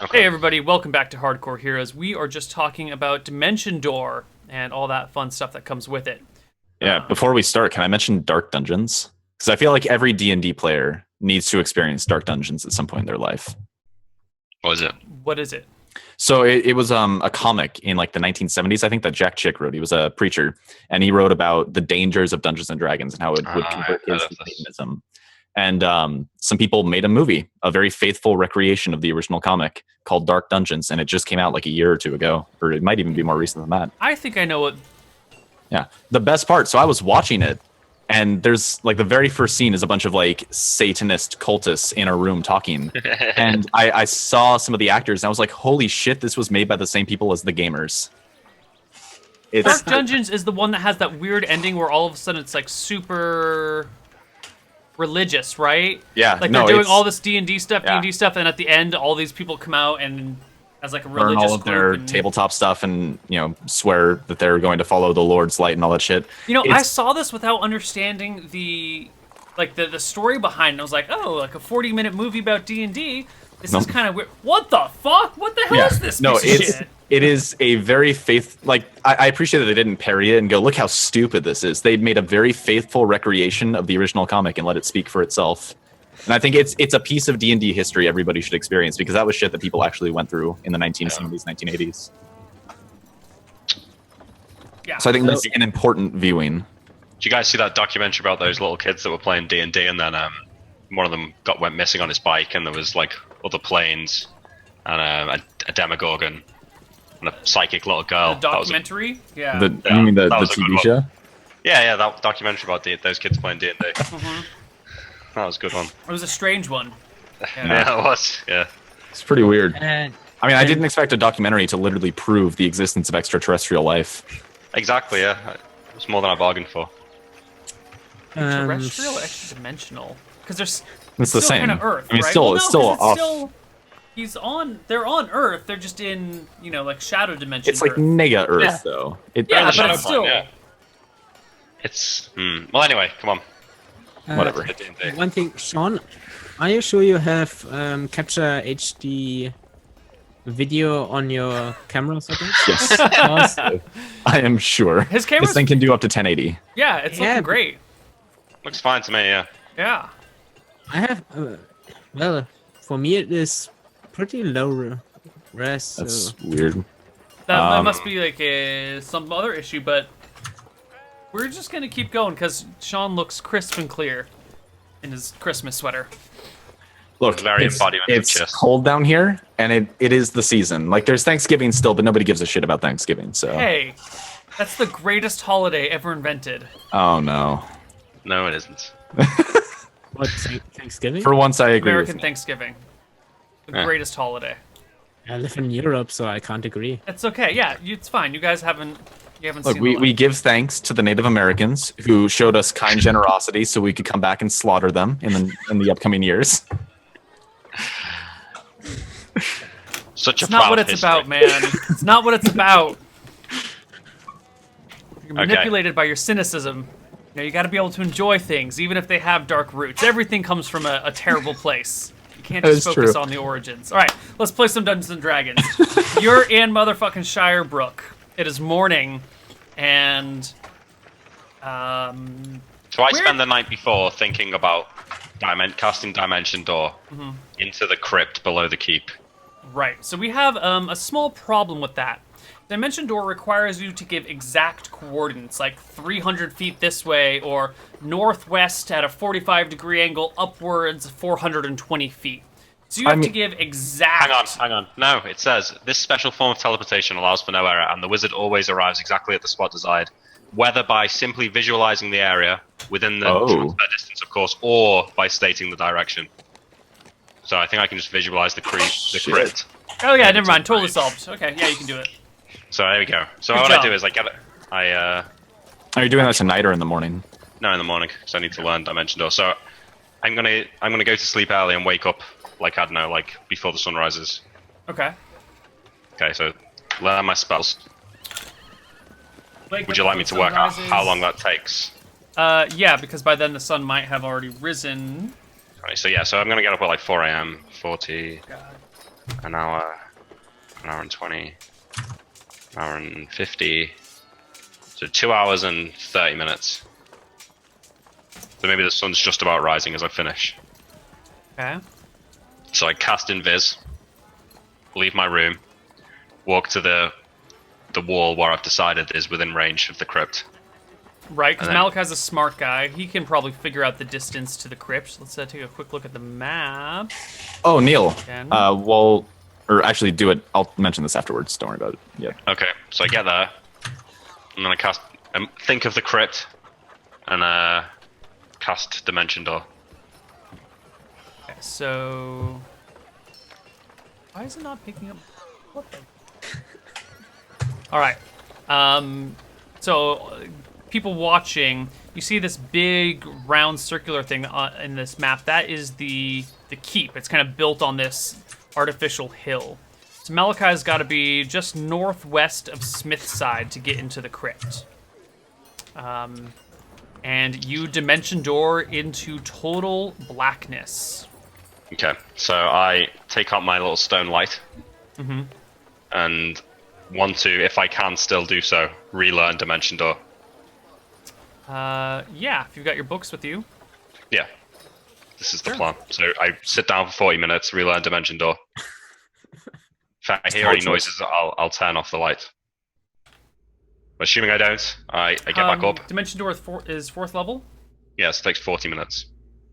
Okay. Hey everybody, welcome back to Hardcore Heroes. We are just talking about Dimension Door and all that fun stuff that comes with it. Yeah, before we start, can I mention Dark Dungeons? Because I feel like every D&D player needs to experience Dark Dungeons at some point in their life. What is it? What is it? So it was a comic in like the 1970s, I think, that Jack Chick wrote. He was a preacher, and he wrote about the dangers of Dungeons and Dragons and how it would convert kids to Satanism. And some people made a movie, a very faithful recreation of the original comic called Dark Dungeons, and it just came out like a year or two ago, or it might even be more recent than that. I think I know what... Yeah. The best part, so I was watching it, and there's like the very first scene is a bunch of like Satanist cultists in a room talking. And I saw some of the actors, and I was like, holy shit, this was made by the same people as the gamers. Dark Dungeons is the one that has that weird ending where all of a sudden it's like super religious, right? Yeah. Like they're doing all this D&D stuff, and at the end all these people come out and as like a religious burn all of their tabletop stuff and, you know, swear that they're going to follow the Lord's light and all that shit. You know, I saw this without understanding the story behind it. I was like, oh, like a 40-minute movie about D&D. This is kind of weird. What the fuck? What the hell is this piece of shit? It is a very I appreciate that they didn't parry it and go, look how stupid this is. They made a very faithful recreation of the original comic and let it speak for itself. And I think it's a piece of D&D history everybody should experience, because that was shit that people actually went through in the 1970s, 1980s. Yeah. So I think that's an important viewing. Did you guys see that documentary about those little kids that were playing D&D, and then one of them went missing on his bike, and there was like other planes and a Demogorgon and a psychic little girl. The documentary? Yeah. You mean the TV show? Yeah, that documentary about those kids playing D&D. That was a good one. It was a strange one. Yeah, it was. Yeah. It's pretty weird. I mean, I didn't expect a documentary to literally prove the existence of extraterrestrial life. Exactly, yeah. It was more than I bargained for. Terrestrial, extra-dimensional. Because it's the same. Kind of Earth, I mean, right? it's still off. They're on Earth. They're just in, like shadow dimension. It's like nega Earth, though. But it's still. Yeah. It's well. Anyway, come on. Whatever. One thing, Sean, are you sure you have capture HD video on your camera settings? Yes. I am sure. This thing can do up to 1080. Yeah, it's looking great. Looks fine to me. Yeah. Yeah. I have. Well, for me it is pretty low res. That's weird. That must be like some other issue, but we're just gonna keep going because Sean looks crisp and clear in his Christmas sweater. Look, it's cold down here, and it is the season. Like, there's Thanksgiving still, but nobody gives a shit about Thanksgiving. So hey, that's the greatest holiday ever invented. Oh no. No, it isn't. What, Thanksgiving? For once, I agree. American Thanksgiving, the greatest holiday. I live in Europe, so I can't agree. It's okay. Yeah, it's fine. You guys haven't. Look, seen we give thanks to the Native Americans who showed us kind generosity, so we could come back and slaughter them in the upcoming years. Such it's not what it's about, man. It's not what it's about. You're manipulated by your cynicism. You got to be able to enjoy things, even if they have dark roots. Everything comes from a terrible place. You can't just focus on the origins. All right, let's play some Dungeons and Dragons. You're in motherfucking Shirebrook. It is morning, and so I spent the night before thinking about casting Dimension Door into the crypt below the keep. Right. So we have a small problem with that. Dimension Door requires you to give exact coordinates, like 300 feet this way, or northwest at a 45-degree angle upwards 420 feet. So you have to give exact... Hang on. No, it says, this special form of teleportation allows for no error, and the wizard always arrives exactly at the spot desired, whether by simply visualizing the area, within the transfer distance, of course, or by stating the direction. So I think I can just visualize the crypt. Oh yeah, never mind. Totally solved. Okay, yeah, you can do it. So there we go. So what I do is I get it. Are you doing that tonight or in the morning? No, in the morning, because I need to learn Dimension Door. So I'm gonna go to sleep early and wake up like, I don't know, like before the sun rises. Okay. Okay, so learn my spells. Would you like me to work out how long that takes? Yeah, because by then the sun might have already risen. Right, so yeah, so I'm gonna get up at like 4 a.m. 40. God. an hour and 20, an hour and 50. So 2 hours and 30 minutes. So maybe the sun's just about rising as I finish. Okay. So I cast Invis, leave my room, walk to the wall where I've decided is within range of the crypt. Right, because And then- Malachi's a smart guy. He can probably figure out the distance to the crypt. Let's take a quick look at the map. Oh, Neil. Again. Well, or actually, do it. I'll mention this afterwards. Don't worry about it. Yeah. Okay, so I get there. I'm gonna cast. Think of the crypt, and cast Dimension Door. Okay, so why is it not picking up? What the? All right. So people watching, you see this big round circular thing in this map. That is the keep. It's kind of built on this artificial hill. So Malachi's got to be just northwest of Smithside to get into the crypt. And you dimension door into total blackness. Okay, so I take out my little stone light, and want to, if I can still do so, relearn Dimension Door. Yeah, if you've got your books with you. Yeah, this is the plan. So I sit down for 40 minutes, relearn Dimension Door. If I hear any noises, I'll turn off the light. Assuming I don't, I get back up. Dimension door is fourth level. Yes, it takes 40 minutes.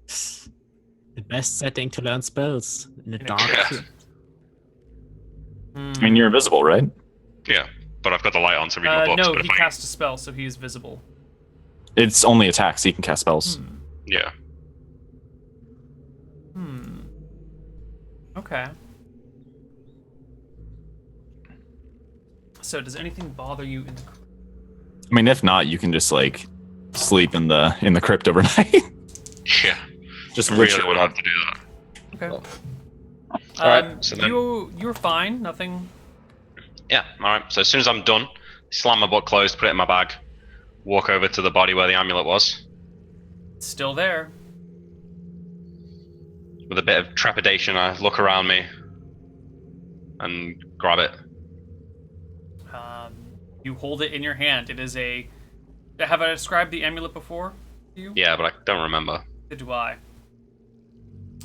The best setting to learn spells in the dark. Yeah. I mean, you're invisible, right? Yeah, but I've got the light on to read my books. No, but he if cast a spell, so he is visible. It's only attacks. You can cast spells. Yeah. Okay. So, does anything bother you in the crypt? I mean, if not, you can just like sleep in the crypt overnight. Yeah. Just Really literally would have to do that. Okay. Alright, so then- you're fine. Nothing. Yeah, alright. So as soon as I'm done, slam my book closed, put it in my bag, walk over to the body where the amulet was. It's still there. With a bit of trepidation, I look around me and grab it. You hold it in your hand. It is a. Have I described the amulet before to you? Yeah, but I don't remember. Neither do I.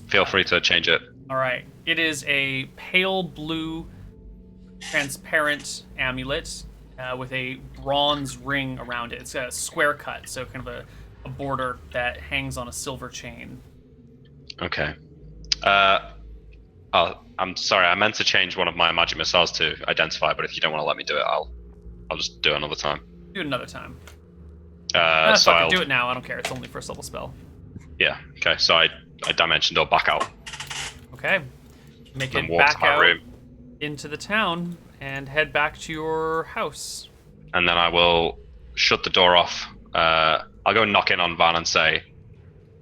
Feel free to change it. All right. It is a pale blue, transparent amulet with a bronze ring around it. It's a square cut, so kind of a border that hangs on a silver chain. Okay. I'm sorry, I meant to change one of my magic missiles to identify, but if you don't want to let me do it, I'll just do it another time. Do it another time. So Fuck I'll it, do it now. I don't care. It's only first level spell. Yeah. Okay. So I dimension door back out. Okay. Make And it walk to back my out room. into the town and head back to your house. And then I will shut the door off. I'll go knock in on Van and say,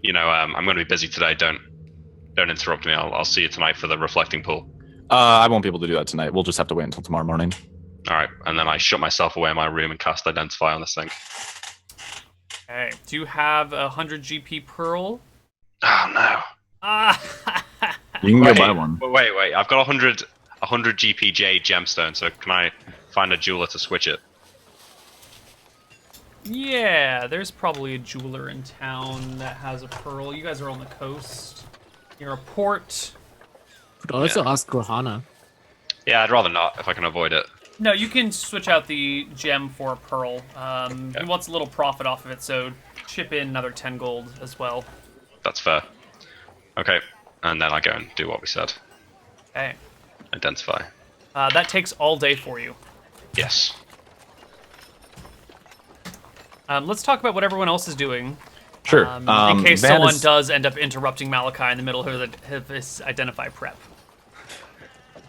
I'm going to be busy today. Don't interrupt me. I'll see you tonight for the reflecting pool. I won't be able to do that tonight. We'll just have to wait until tomorrow morning. All right. And then I shut myself away in my room and cast Identify on this thing. Okay. Do you have 100 GP Pearl? Oh no. Ah! You can go buy one. Wait. I've got 100 GPJ gemstone. So can I find a jeweler to switch it? Yeah, there's probably a jeweler in town that has a pearl. You guys are on the coast. You're a port. Could also ask Grohana. Yeah, I'd rather not if I can avoid it. No, you can switch out the gem for a pearl. He wants a little profit off of it, so chip in another 10 gold as well. That's fair. Okay. And then I go and do what we said. Okay. Identify. That takes all day for you. Yes. Let's talk about what everyone else is doing. Sure. In case Van someone is- does end up interrupting Malachi in the middle of his identify prep.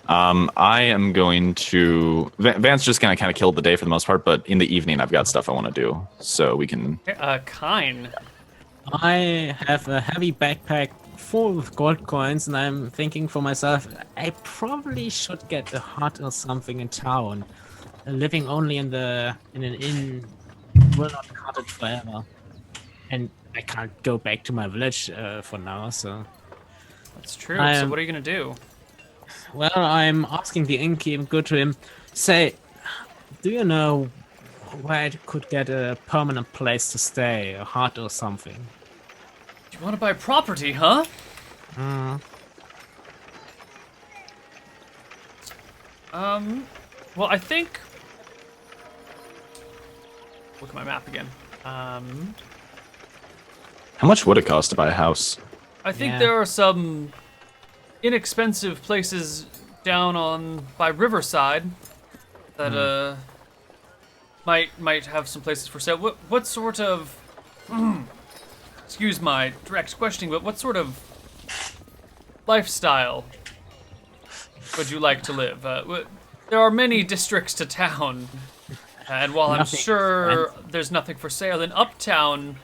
I am going to. Van's just gonna kind of kill the day for the most part, but in the evening I've got stuff I want to do, so we can. Kine. I have a heavy backpack full of gold coins, and I'm thinking for myself, I probably should get a hut or something in town. Living only in an inn will not cut it forever, and I can't go back to my village for now. So That's true. I So am- what are you gonna do? Well, I'm asking the innkeeper, go to him, say, do you know where I could get a permanent place to stay, a hut or something? You want to buy property, huh? Well, I think... Look at my map again. How much would it cost to buy a house? I think there are some inexpensive places down by Riverside that might have some places for sale. What sort of excuse my direct questioning, but what sort of lifestyle would you like to live? There are many districts to town, and while I'm sure there's nothing for sale in Uptown,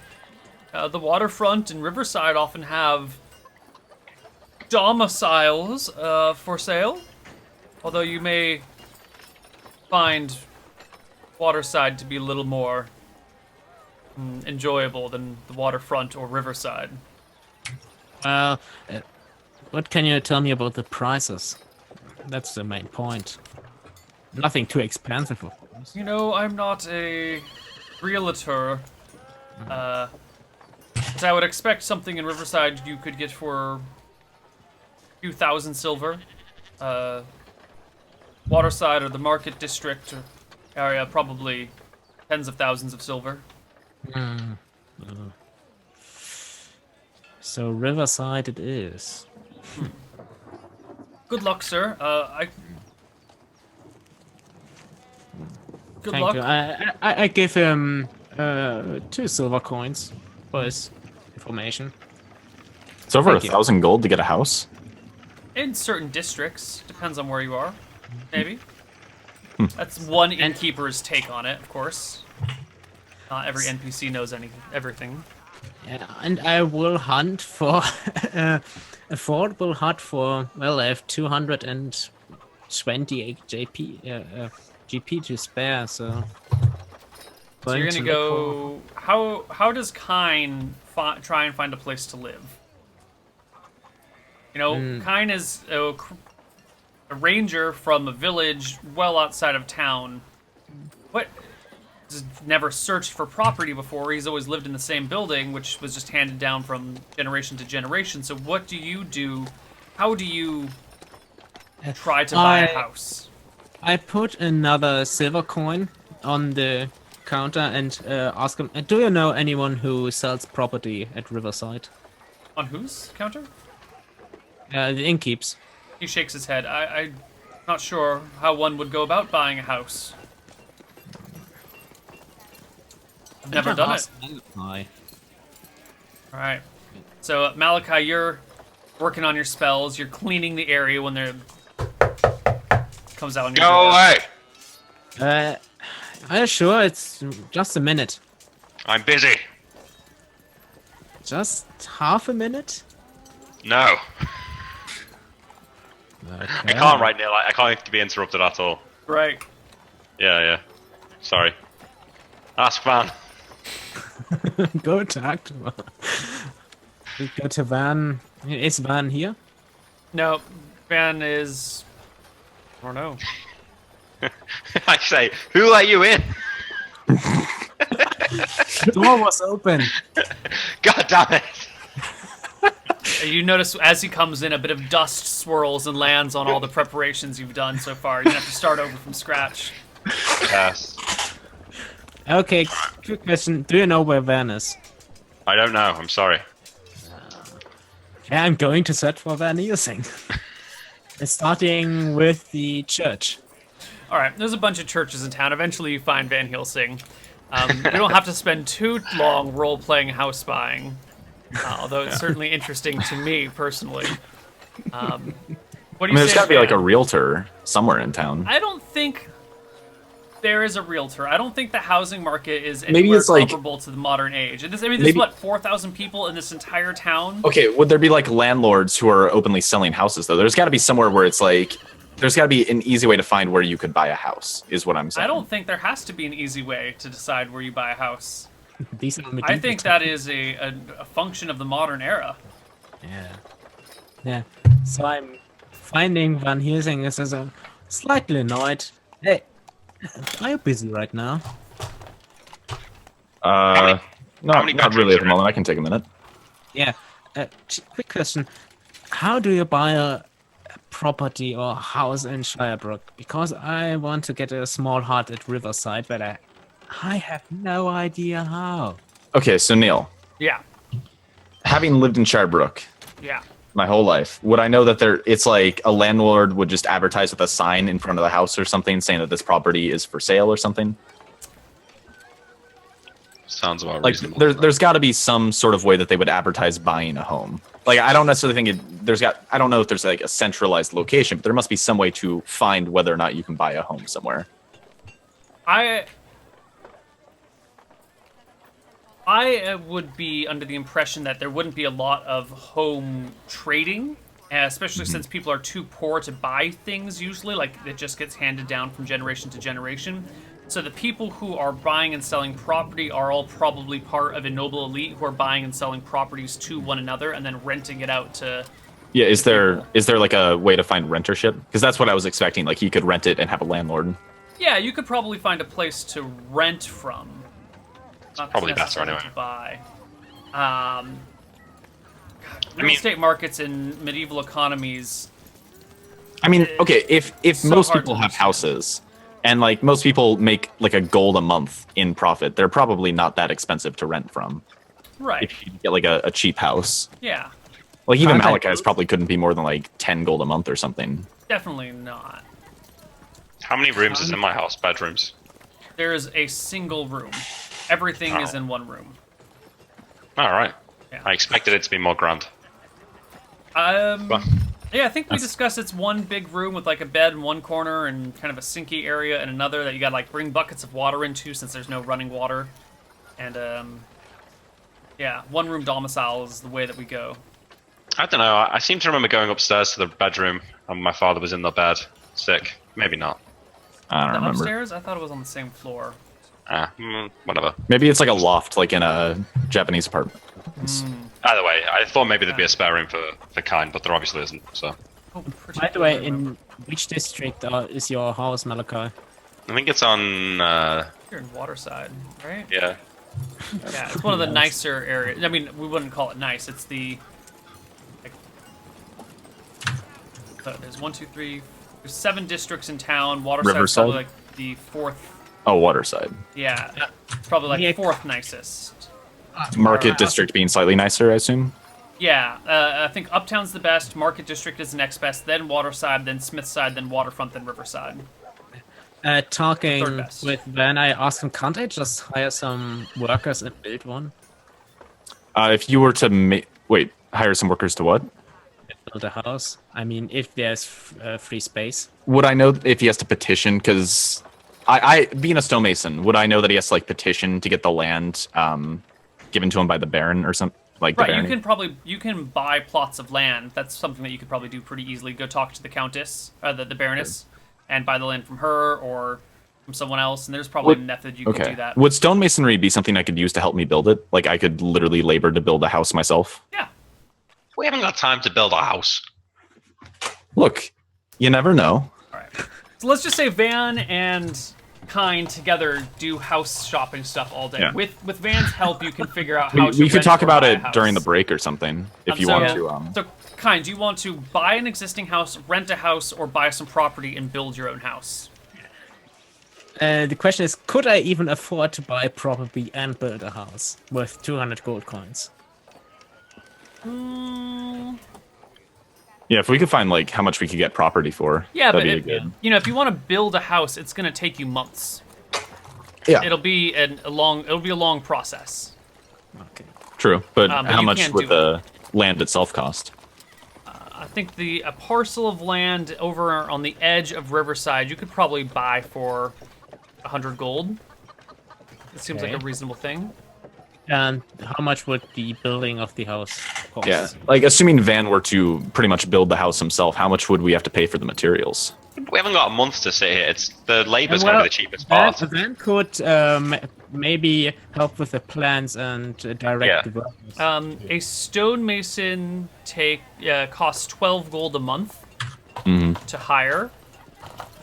the waterfront and Riverside often have domiciles for sale, although you may find Waterside to be a little more enjoyable than the waterfront or Riverside. What can you tell me about the prices? That's the main point. Nothing too expensive, of course. You know, I'm not a realtor, but I would expect something in Riverside you could get for a few thousand silver. Waterside or the Market District area, probably tens of thousands of silver. So Riverside it is. Good luck, sir. Good Thank luck. you. I give him 2 silver coins for his information. It's over Thank you. 1,000 gold to get a house. In certain districts, depends on where you are, maybe. That's one innkeeper's take on it, of course. Not every NPC knows everything. Yeah, and I will hunt for affordable hut for, well, I have 228 GP to spare, so... So you're gonna go... How does Kine try and find a place to live? You know, Kine is a ranger from a village well outside of town. What? He's never searched for property before. He's always lived in the same building, which was just handed down from generation to generation. So what do you do? How do you try to buy a house? I put another silver coin on the counter and ask him, do you know anyone who sells property at Riverside? On whose counter? The innkeeps. He shakes his head. I'm not sure how one would go about buying a house. I've never done it. Alright. So, Malachi, you're working on your spells. You're cleaning the area when there comes out on your Go away! Are you sure? It's just a minute. I'm busy. Just half a minute? No. Okay. I can't right now. I can't be interrupted at all. Right. Yeah. Sorry. Ask Van. Go talk to her. We go to Van. Is Van here? No, Van is... I don't know. I say, who let you in? The door was open. God damn it! You notice as he comes in, a bit of dust swirls and lands on all the preparations you've done so far. You have to start over from scratch. Yes. Okay, quick question. Do you know where Van is? I don't know. I'm sorry. Yeah, I'm going to search for Van Helsing. Starting with the church. All right, there's a bunch of churches in town. Eventually, you find Van Helsing. We don't have to spend too long role-playing house spying, although it's certainly interesting to me personally. What do you say? There's got to be like a realtor somewhere in town. I don't think there is a realtor. I don't think the housing market is anywhere comparable to the modern age. There's what, 4,000 people in this entire town? Okay, would there be like landlords who are openly selling houses though? There's got to be somewhere where it's like, there's got to be an easy way to find where you could buy a house, is what I'm saying. I don't think there has to be an easy way to decide where you buy a house. I think that is a function of the modern era. Yeah. So I'm finding Van Helsing is slightly annoyed. Hey, are you busy right now? No, many not bedrooms really at are the moment. I can take a minute. Yeah. Quick question. How do you buy a property or house in Shirebrook? Because I want to get a small hut at Riverside, but I have no idea how. Okay, so Neil, Yeah. having lived in Shirebrook Yeah. my whole life, would I know that it's like a landlord would just advertise with a sign in front of the house or something saying that this property is for sale or something? Sounds about Like reasonable. there's got to be some sort of way that they would advertise buying a home. Like I don't necessarily think I don't know if there's like a centralized location, but there must be some way to find whether or not you can buy a home somewhere. I would be under the impression that there wouldn't be a lot of home trading, especially since people are too poor to buy things usually. Like, it just gets handed down from generation to generation. So the people who are buying and selling property are all probably part of a noble elite who are buying and selling properties to one another and then renting it out to... Yeah, is there like a way to find rentership? Because that's what I was expecting. Like, you could rent it and have a landlord. Yeah, you could probably find a place to rent from. Not Probably better necessarily anyway. to buy. Real estate markets in medieval economies. I mean, okay, if so most hard people to have understand. houses and like most people make like a gold a month in profit, they're probably not that expensive to rent from. Right. If you get like a cheap house. Yeah. Like even Contact Malachi's probably couldn't be more than like 10 gold a month or something. Definitely not. How many rooms is in my house? Bedrooms? There's a single room. Everything is in one room. All right. Yeah. I expected it to be more grand. Yeah, I think we discussed it's one big room with like a bed in one corner and kind of a sinky area in another that you gotta like bring buckets of water into since there's no running water. And yeah, one room domicile is the way that we go. I don't know. I seem to remember going upstairs to the bedroom and my father was in the bed, sick. Maybe not. I don't The remember. upstairs? I thought it was on the same floor. Whatever. Maybe it's like a loft, like in a Japanese apartment. Either way, I thought maybe there'd be a spare room for kind, but there obviously isn't. So Oh, By the way, in which district is your house, Malachi? I think it's on. You're in Waterside, right? Yeah. Yeah, it's one of the nicer areas. I mean, we wouldn't call it nice. It's the... Like, there's 1, 2, 3... There's 7 districts in town. Waterside's Riverside? probably like the 4th... Oh, Waterside. Yeah, probably like Yeah. 4th nicest. Market district being slightly nicer, I assume. Yeah, I think Uptown's the best, Market District is the next best, then Waterside, then Smithside, then Waterfront, then Riverside. Third Talking best. with Van, I asked him, can't I just hire some workers and build one? If you were to hire some workers to what? Build a house? I mean, if there's free space. Would I know if he has to petition? Because I being a stonemason, would I know that he has to like petition to get the land given to him by the Baron or something? Like the Right, Baron? you can buy plots of land. That's something that you could probably do pretty easily. Go talk to the Countess, the Baroness, and buy the land from her or from someone else. And there's probably a method you could do that. Would stonemasonry be something I could use to help me build it? Like I could literally labor to build a house myself? Yeah. We haven't got time to build a house. Look, you never know. All right. So let's just say Van and Kind together do house shopping stuff all day. Yeah. With Van's help, you can figure out how to We could rent talk or about buy a it house. during the break or something if you So- want to. So, Kind, do you want to buy an existing house, rent a house, or buy some property and build your own house? The question is, could I even afford to buy property and build a house with 200 gold coins? Yeah, if we could find like how much we could get property for, Yeah, but that'd be good. you know, if you want to build a house, it's going to take you months. Yeah, It'll be a long process. Okay. true. But but how you much can would do the land itself cost? I think a parcel of land over on the edge of Riverside, you could probably buy for 100 gold. It seems like a Okay. reasonable thing. And how much would the building of the house cost? Yeah, like assuming Van were to pretty much build the house himself, how much would we have to pay for the materials? We haven't got a month to sit here. It's the labor's Well, going to be the cheapest part. Van could maybe help with the plans and direct the workers. A stonemason costs 12 gold a month. to hire.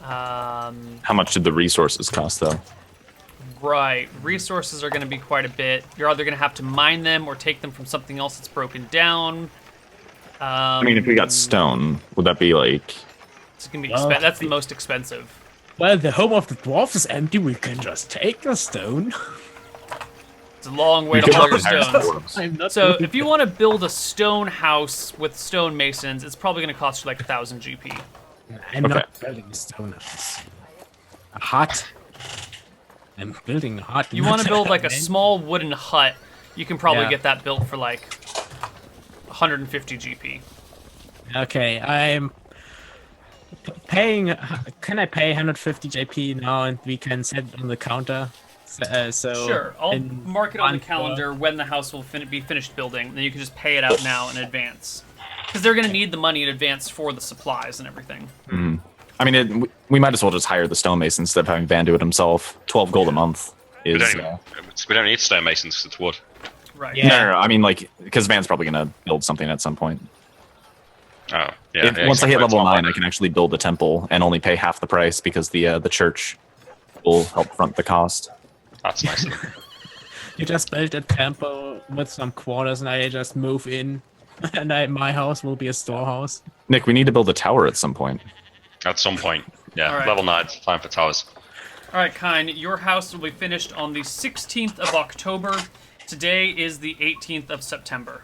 How much did the resources cost, though? Right. Resources are going to be quite a bit. You're either going to have to mine them or take them from something else that's broken down. I mean, if we got stone, would that be like... It's going to be that's the most expensive. Well, the home of the dwarves is empty. We can just take the stone. It's a long way to haul your stones. I'm not So if you want to build a stone house with stone masons, it's probably going to cost you like 1,000 GP. I'm not building a stone house. A hut. I'm building a hut. You want to build like a small wooden hut, you can probably get that built for like 150 GP. Okay, I'm paying. Can I pay 150 JP now, and we can set it on the counter? So Sure, I'll mark it on the one calendar when the house will be finished building. Then you can just pay it out now in advance, because they're going to need the money in advance for the supplies and everything. Mm-hmm. I mean, we might as well just hire the stonemason instead of having Van do it himself. 12 gold a month is... We don't need stonemasons because it's wood. Right. Yeah. No, I mean, like, because Van's probably going to build something at some point. Oh, yeah. Once I hit level 9, I can actually build a temple and only pay half the price because the church will help front the cost. That's nice. You just build a temple with some quarters, and I just move in, and my house will be a storehouse. Nick, we need to build a tower at some point. At some point. Yeah, All right. level 9, time for towers. All right, Kine, your house will be finished on the 16th of October. Today is the 18th of September.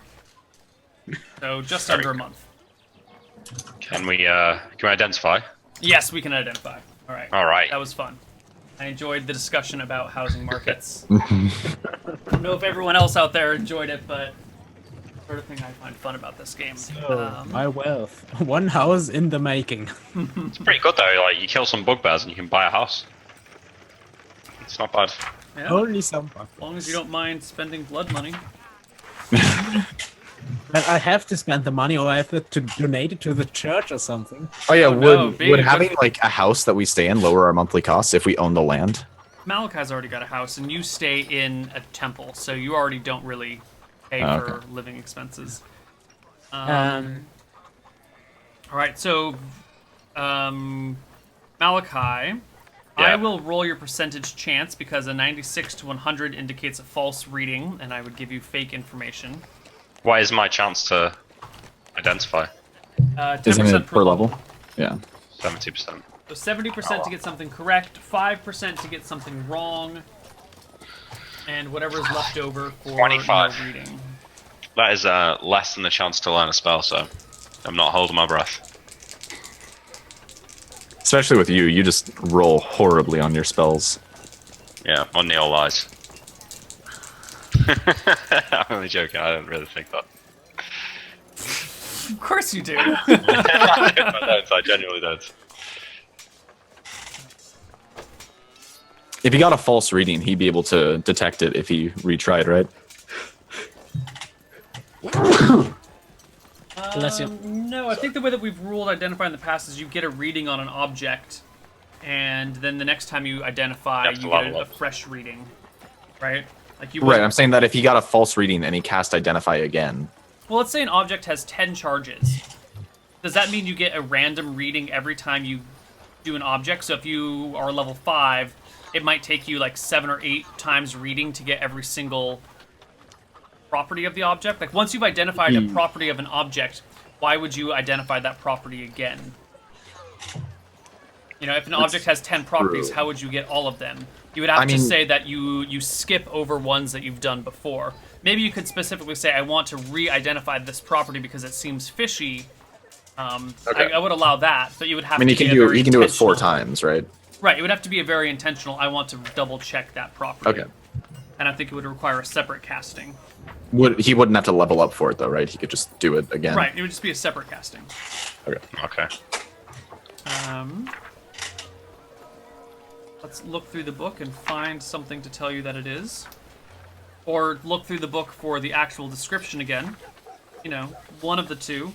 So just under a month. Can we identify? Yes, we can identify. All right. All right. That was fun. I enjoyed the discussion about housing markets. I don't know if everyone else out there enjoyed it, but sort of thing I find fun about this game. My wealth. One house in the making. It's pretty good though. Like you kill some bugbears and you can buy a house. It's not bad. Yeah, Only some. as long as you don't mind spending blood money. But I have to spend the money, or I have to donate it to the church or something. Oh yeah, no, would having like a house that we stay in lower our monthly costs if we own the land? Malachi's already got a house, and you stay in a temple, so you already don't really pay for living expenses. All right, so Malachi, I will roll your percentage chance because a 96 to 100 indicates a false reading, and I would give you fake information. What is my chance to identify? 10% Isn't it per level? Yeah. 70%. So 70% to get something correct, 5% to get something wrong, and whatever's left over for 25. no reading. That is less than the chance to learn a spell, so I'm not holding my breath. Especially with you, you just roll horribly on your spells. Yeah, on the old lies. I'm only joking, I don't really think that. Of course you do. I genuinely don't. If he got a false reading, he'd be able to detect it if he retried, right? No, I think the way that we've ruled identify in the past is you get a reading on an object, and then the next time you identify, you get a fresh reading, right? Like you. Right, I'm saying that if he got a false reading and he cast identify again. Well, let's say an object has 10 charges. Does that mean you get a random reading every time you do an object? So if you are level 5, it might take you like 7 or 8 times reading to get every single property of the object. Like once you've identified a property of an object, why would you identify that property again? You know, if an object has 10 properties, how would you get all of them? You would have to say that you skip over ones that you've done before. Maybe you could specifically say, I want to re-identify this property because it seems fishy. I would allow that, but you would have to. He can do it 4 times, right? Right, it would have to be a very intentional. I want to double check that property. Okay. And I think it would require a separate casting. He wouldn't have to level up for it though, right? He could just do it again. Right, it would just be a separate casting. Okay. Let's look through the book and find something to tell you that it is. Or look through the book for the actual description again. You know, one of the two.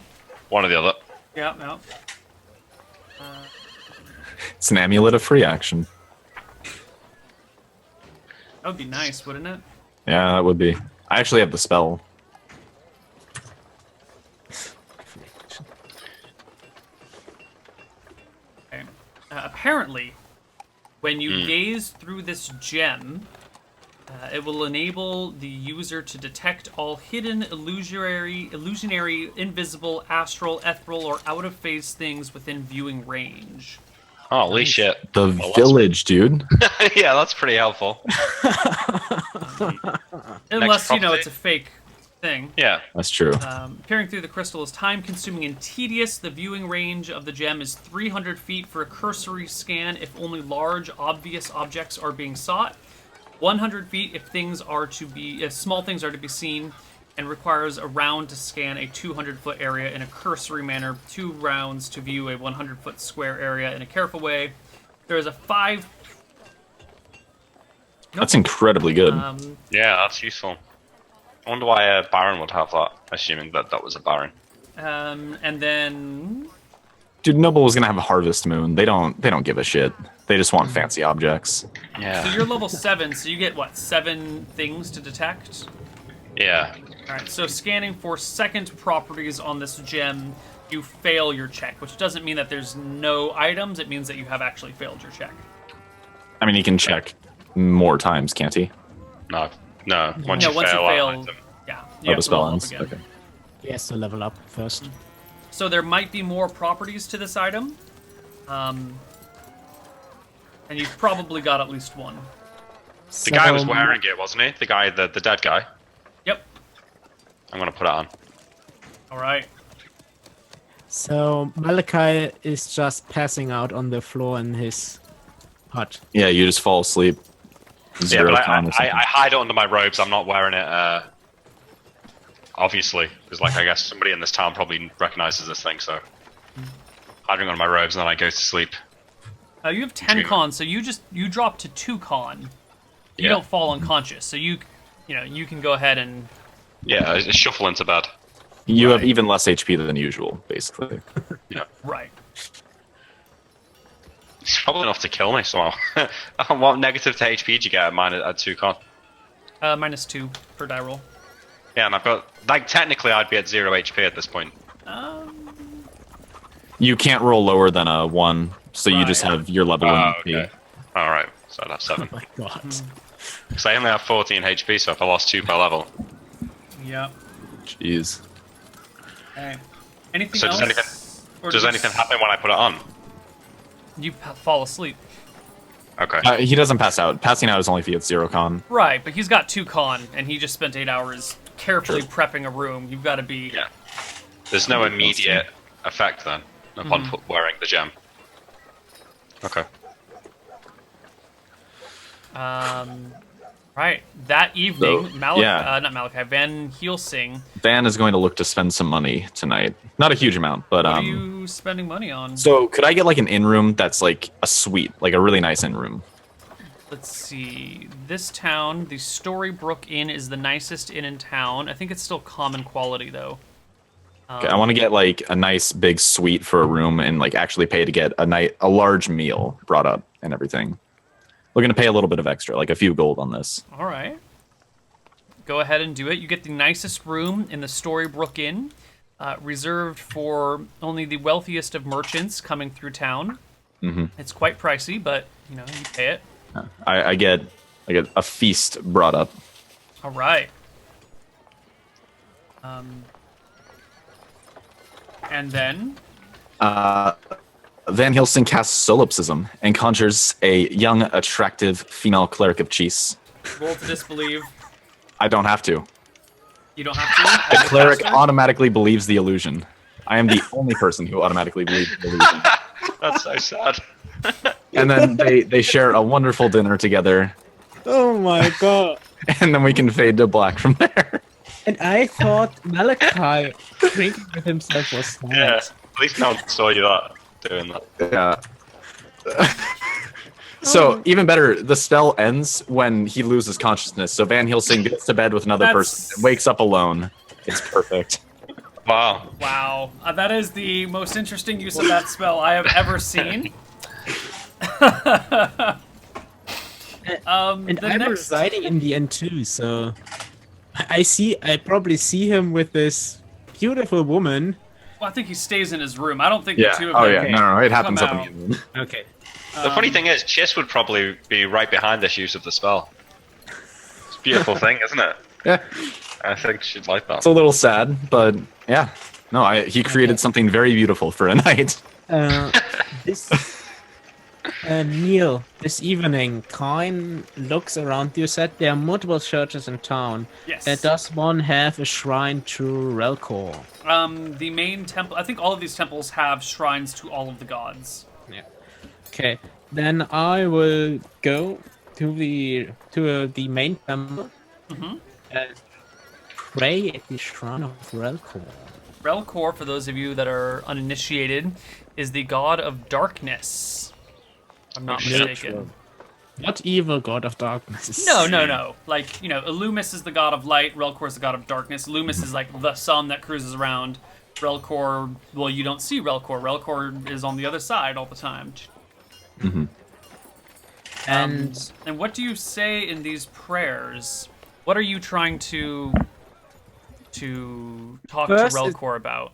One or the other. Yeah, no. It's an amulet of free action. That would be nice, wouldn't it? Yeah, that would be. I actually have the spell. apparently, when you gaze through this gem, it will enable the user to detect all hidden, illusionary, invisible, astral, ethereal, or out-of-phase things within viewing range. Holy shit. The village, dude. Yeah, that's pretty helpful. Unless, you know, it's a fake thing. Yeah. That's true. Peering through the crystal is time-consuming and tedious. The viewing range of the gem is 300 feet for a cursory scan if only large, obvious objects are being sought. 100 feet if small things are to be seen, and requires a round to scan a 200-foot area in a cursory manner, 2 rounds to view a 100-foot square area in a careful way. There is a 5... That's incredibly good. Yeah, that's useful. I wonder why a Baron would have that, assuming that was a Baron. And then... Dude, Noble was gonna have a Harvest Moon. They don't give a shit. They just want fancy objects. Yeah. So you're level 7, so you get, what, 7 things to detect? Yeah. Alright, so scanning for second properties on this gem, you fail your check, which doesn't mean that there's no items, it means that you have actually failed your check. I mean, he can check more times, can't he? No. Once you fail, yeah. Oh, the spell ends. Okay. He has to level up first. So there might be more properties to this item. And you've probably got at least one. The guy was wearing it, wasn't he? The guy, the dead guy. Yep. I'm gonna put it on. Alright. So Malachi is just passing out on the floor in his hut. Yeah, you just fall asleep. Yeah, but I hide it under my robes. I'm not wearing it, obviously. Because, I guess somebody in this town probably recognizes this thing, so... Hiding under my robes, and then I go to sleep. You have 10 con, so you drop to 2 con. You don't fall unconscious, so you can go ahead and... Yeah, I just shuffle into bed. You have even less HP than usual, basically. Yeah. Right. It's probably enough to kill me, so... What negative to HP did you get at 2 con? -2 per die roll. Yeah, and I've got... technically I'd be at 0 HP at this point. You can't roll lower than a 1, so you just have your level 1 HP. Okay. Alright, so I'd have 7. Oh my god. Because I only have 14 HP, so if I lost 2 per level... Yep. Jeez. Okay. Anything So else? does anything happen when I put it on? You fall asleep. Okay. He doesn't pass out. Passing out is only if he gets 0 con. Right, but he's got 2 con, and he just spent 8 hours carefully prepping a room. You've got to be... Yeah. There's no immediate effect then upon wearing the gem. Okay. Right. That evening, So, not Malachi, Van Helsing. Van is going to look to spend some money tonight. Not a huge amount, but What are you spending money on? So could I get an in-room that's like a suite, like a really nice in-room? Let's see. This town, the Storybrook Inn is the nicest inn in town. I think it's still common quality though. Okay, I want to get a nice big suite for a room and actually pay to get a large meal brought up and everything. We're going to pay a little bit of extra, a few gold on this. All right. Go ahead and do it. You get the nicest room in the Storybrook Inn, reserved for only the wealthiest of merchants coming through town. Mm-hmm. It's quite pricey, but you pay it. I get a feast brought up. All right. And then? Van Helsing casts solipsism and conjures a young, attractive female cleric of cheese. Roll to disbelieve. I don't have to. You don't have to? The cleric automatically believes the illusion. I am the only person who automatically believes the illusion. That's so sad. And then they share a wonderful dinner together. Oh my god. And then we can fade to black from there. And I thought Malachi drinking with himself was sad. Yeah, at least no one saw you doing that. Yeah. So, even better, the spell ends when he loses consciousness. So Van Helsing gets to bed with another person and wakes up alone. It's perfect. Wow. Wow. That is the most interesting use of that spell I have ever seen. And I'm residing in the end too, so I probably see him with this beautiful woman. Well, I think he stays in his room. I don't think Yeah. the two of Oh them yeah. can No, it happens come up out. in the Okay. The funny thing is, Chiss would probably be right behind this use of the spell. It's a beautiful thing, isn't it? Yeah. I think she'd like that. It's a little sad, but yeah. No, he created something very beautiful for a night. Neil, this evening, Coin looks around. You said there are multiple churches in town. Yes. Does one have a shrine to Relkor? The main temple. I think all of these temples have shrines to all of the gods. Yeah. Okay. Then I will go to the main temple and pray at the shrine of Relkor. Relkor, for those of you that are uninitiated, is the god of darkness. I'm not mistaken. Not evil god of darkness. No. Like, Illumis is the god of light, Relkor is the god of darkness. Illumis is like the sun that cruises around. Relkor, well, you don't see Relkor. Relkor is on the other side all the time. Mm-hmm. And what do you say in these prayers? What are you trying to talk to Relkor about?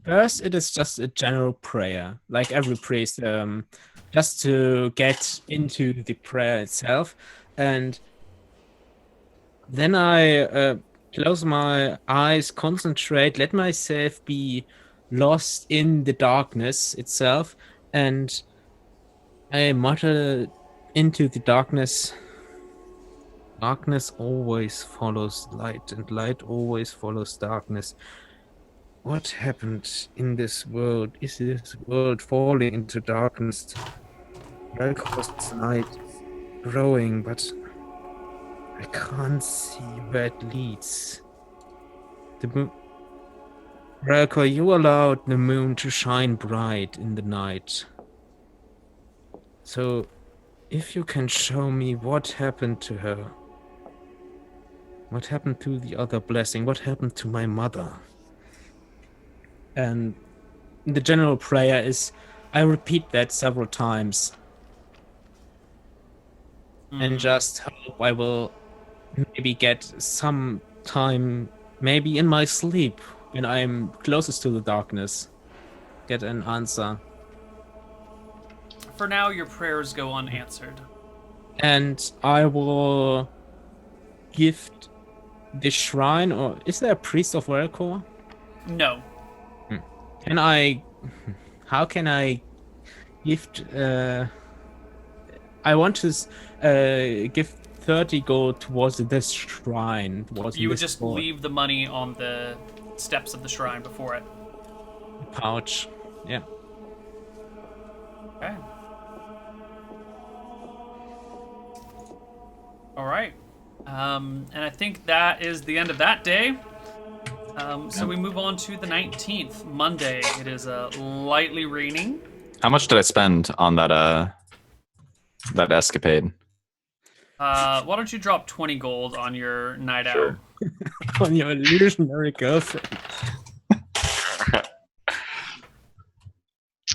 First, it is just a general prayer, like every priest, just to get into the prayer itself. And then I close my eyes, concentrate, let myself be lost in the darkness itself, and I mutter into the darkness. Darkness always follows light, and light always follows darkness. What happened in this world? Is this world falling into darkness? Relkor's light is growing, but I can't see where it leads. Relkor, you allowed the moon to shine bright in the night. So, if you can show me what happened to her, what happened to the other blessing, what happened to my mother? And the general prayer is, I repeat that several times. And just hope I will maybe get some time, maybe in my sleep, when I'm closest to the darkness, get an answer. For now, your prayers go unanswered. And I will gift the shrine, or is there a priest of Relkor? No. How can I gift, I want to give 30 gold towards this shrine. You would just leave the money on the steps of the shrine before it. Pouch, yeah. Okay. All right. And I think that is the end of that day. So we move on to the 19th, Monday. It is lightly raining. How much did I spend on that escapade? Why don't you drop 20 gold on your night out? On your illusionary girlfriend.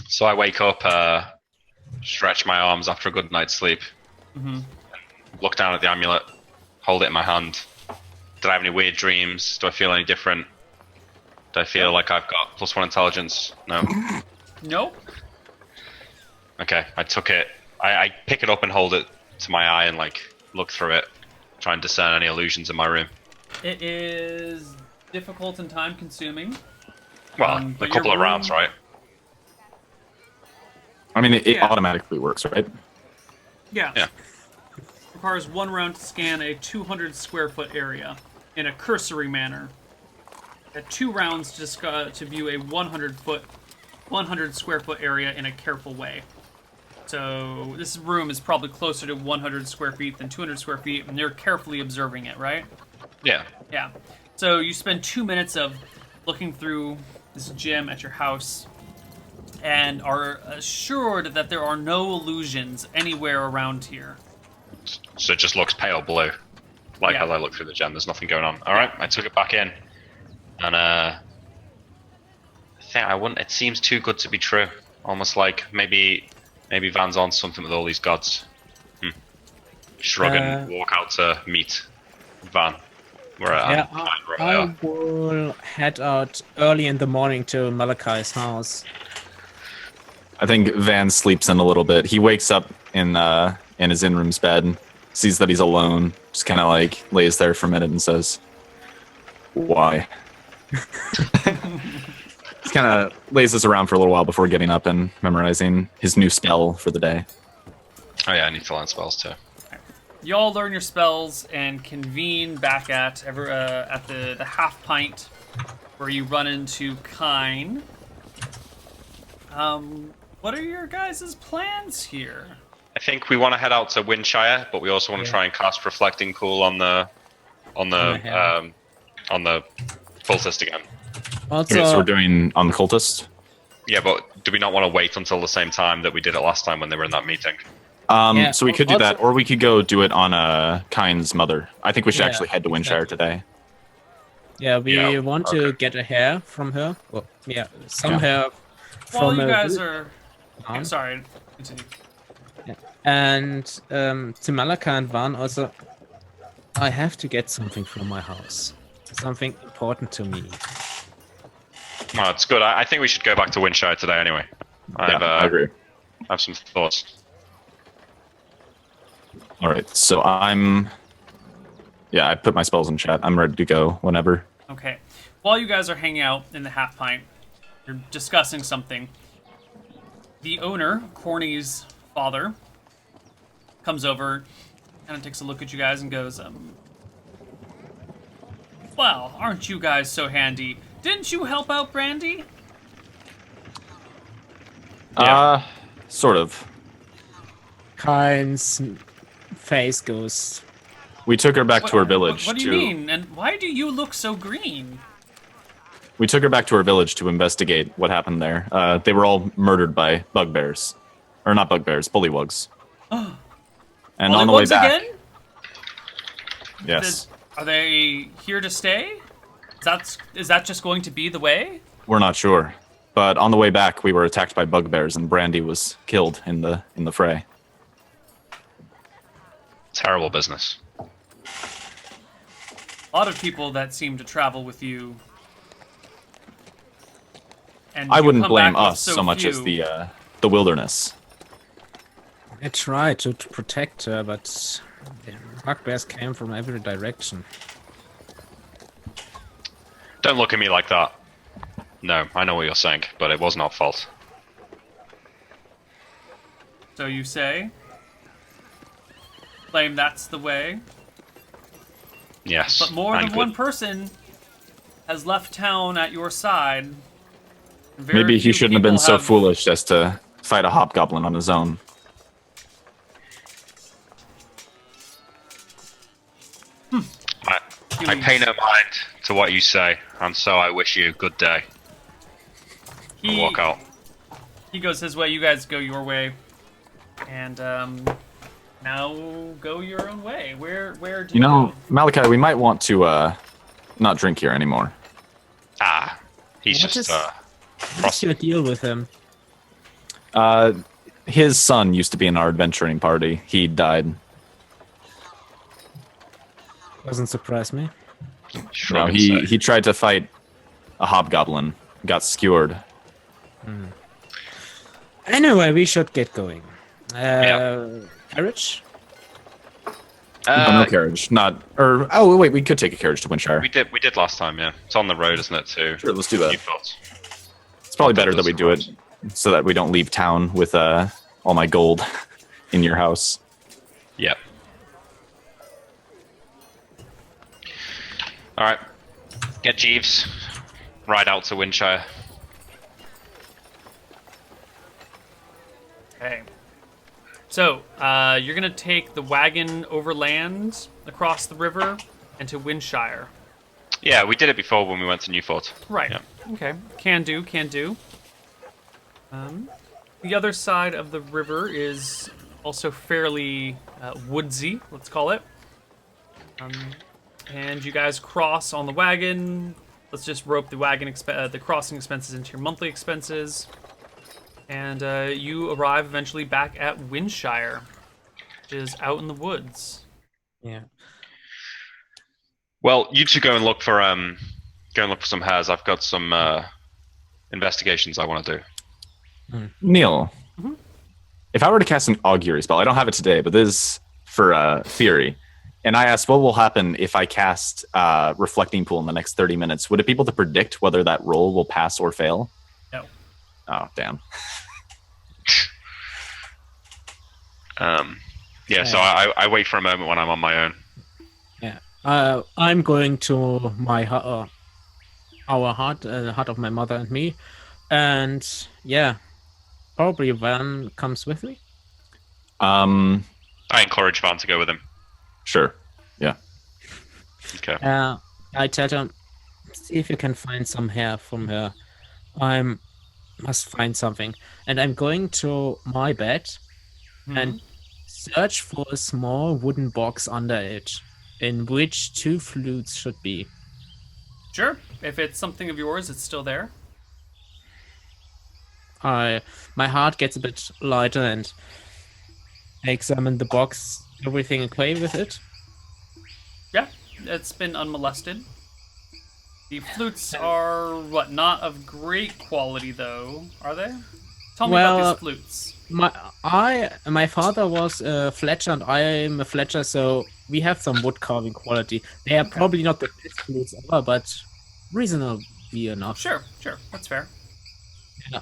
So I wake up, stretch my arms after a good night's sleep, look down at the amulet, hold it in my hand. Did I have any weird dreams? Do I feel any different? Do I feel like I've got +1 intelligence? No. Nope. Okay, I took it. I pick it up and hold it to my eye and look through it, try and discern any illusions in my room. It is difficult and time consuming. Well, a couple of rounds, right? I mean, it automatically works, right? Yeah. Yeah. Requires 1 round to scan a 200 square foot area in a cursory manner. At 2 rounds to view a 100 square foot area in a careful way. So this room is probably closer to 100 square feet than 200 square feet, and you're carefully observing it, right? Yeah. Yeah. So you spend 2 minutes of looking through this gym at your house and are assured that there are no illusions anywhere around here. So it just looks pale blue. As I look through the gem, there's nothing going on. Alright, I took it back in. And I think I wouldn't. It seems too good to be true. Almost like maybe Van's on something with all these gods. Shrug and walk out to meet Van. I will head out early in the morning to Malachi's house. I think Van sleeps in a little bit. He wakes up in his in-room's bed, sees that he's alone, just kind of like lays there for a minute and says, "Why?" Just kind of lays this around for a little while before getting up and memorizing his new spell for the day. Oh yeah, I need to learn spells too. You all learn your spells and convene back at the half pint, where you run into Kine. What are your guys' plans here? I think we want to head out to Windshire, but we also want to try and cast Reflecting Cool on the cultist again. Also, Okay, so we're doing on the cultist. Yeah, but do we not want to wait until the same time that we did it last time when they were in that meeting? So we could do that, or we could go do it on Kine's mother. I think we should actually head to Windshire today. Yeah, we want to get a hair from her. Well, some hair While from you her. guys are... I'm sorry, continue. And to Malaka and Van also, I have to get something from my house. Something important to me. No, it's good. I think we should go back to Windshire today anyway. I agree. I have some thoughts. All right, so I put my spells in chat. I'm ready to go whenever. Okay. While you guys are hanging out in the half pint, you're discussing something. The owner, Corny's father, comes over, kind of takes a look at you guys and goes, well, aren't you guys so handy? Didn't you help out Brandy? Sort of. Kine's face goes. We took her back to her village. What do you mean? And why do you look so green? We took her back to her village to investigate what happened there. They were all murdered by bugbears. Or not bugbears, bullywugs. And on the way back... Again? Yes. Are they here to stay? Is that just going to be the way? We're not sure. But on the way back, we were attacked by bugbears, and Brandy was killed in the fray. Terrible business. A lot of people that seem to travel with you. And I wouldn't blame back with us so much as few. the wilderness. I tried to protect her, but the bugbears came from every direction. Don't look at me like that. No, I know what you're saying, but it wasn't our fault. So you say? Claim that's the way? Yes. But more and than one good. person has left town at your side. Maybe he shouldn't have been so foolish as to fight a hobgoblin on his own. I pay no mind to what you say, and so I wish you a good day. Walk out. He goes his way, you guys go your way. And now go your own way. Where do you go? Malachi, we might want to not drink here anymore. He's What's your deal with him? His son used to be in our adventuring party. He died. Doesn't surprise me. No, he tried to fight a hobgoblin, got skewered. Anyway, we should get going. Carriage? No carriage. Wait, we could take a carriage to Windshire. We did last time, yeah. It's on the road, isn't it, too? Sure, let's do that. Newport. It's probably better that we do it so that we don't leave town with all my gold in your house. Yep. Alright. Get Jeeves. Ride out to Windshire. Okay. So, you're going to take the wagon overland across the river and to Windshire. Yeah, we did it before when we went to Newport. Right. Yeah. Okay. Can do. The other side of the river is also fairly woodsy, let's call it. And you guys cross on the wagon. Let's just rope the the crossing expenses into your monthly expenses. And you arrive eventually back at Windshire, which is out in the woods. Yeah. Well, you two go and look for some hares. I've got some investigations I want to do. Neil, if I were to cast an augury spell, I don't have it today, but this is for theory. And I asked, what will happen if I cast Reflecting Pool in the next 30 minutes? Would it be able to predict whether that roll will pass or fail? No. Oh, damn. Yeah, so I wait for a moment when I'm on my own. Yeah. I'm going to my our hut, the hut of my mother and me, and yeah, probably Van comes with me. I encourage Van to go with him. Sure. Yeah. Okay. I tell him, see if you can find some hair from her. I must find something, and I'm going to my bed and search for a small wooden box under it, in which 2 flutes should be. Sure. If it's something of yours, it's still there. My heart gets a bit lighter, and I examine the box. Everything okay with it? Yeah, it's been unmolested. The flutes are, not of great quality, though, are they? Tell me about these flutes. My father was a Fletcher, and I am a Fletcher, so we have some wood carving quality. They are probably not the best flutes ever, but reasonably enough. Sure, that's fair.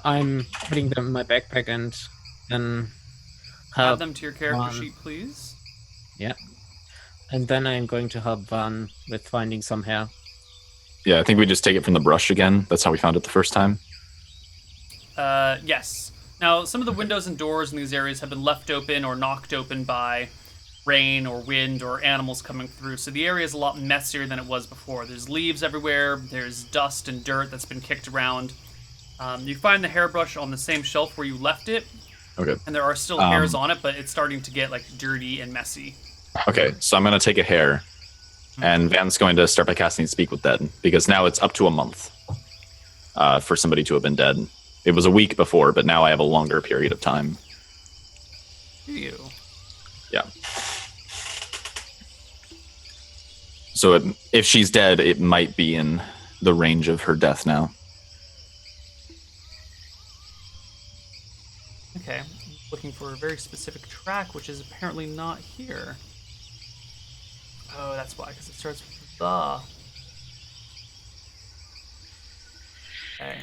I'm putting them in my backpack and then Add them to your character sheet, please. Yeah. And then I'm going to help Van with finding some hair. Yeah, I think we just take it from the brush again. That's how we found it the first time. Yes. Now, some of the windows and doors in these areas have been left open or knocked open by rain or wind or animals coming through, so the area is a lot messier than it was before. There's leaves everywhere, there's dust and dirt that's been kicked around. You find the hairbrush on the same shelf where you left it, Okay. and there are still hairs on it, but it's starting to get dirty and messy. Okay, so I'm going to take a hair, and Van's going to start by casting Speak with Dead, because now it's up to a month for somebody to have been dead. It was a week before, but now I have a longer period of time. Ew. Yeah. So if she's dead, it might be in the range of her death now. Okay, looking for a very specific track, which is apparently not here. Oh, that's why, because it starts with the. Okay.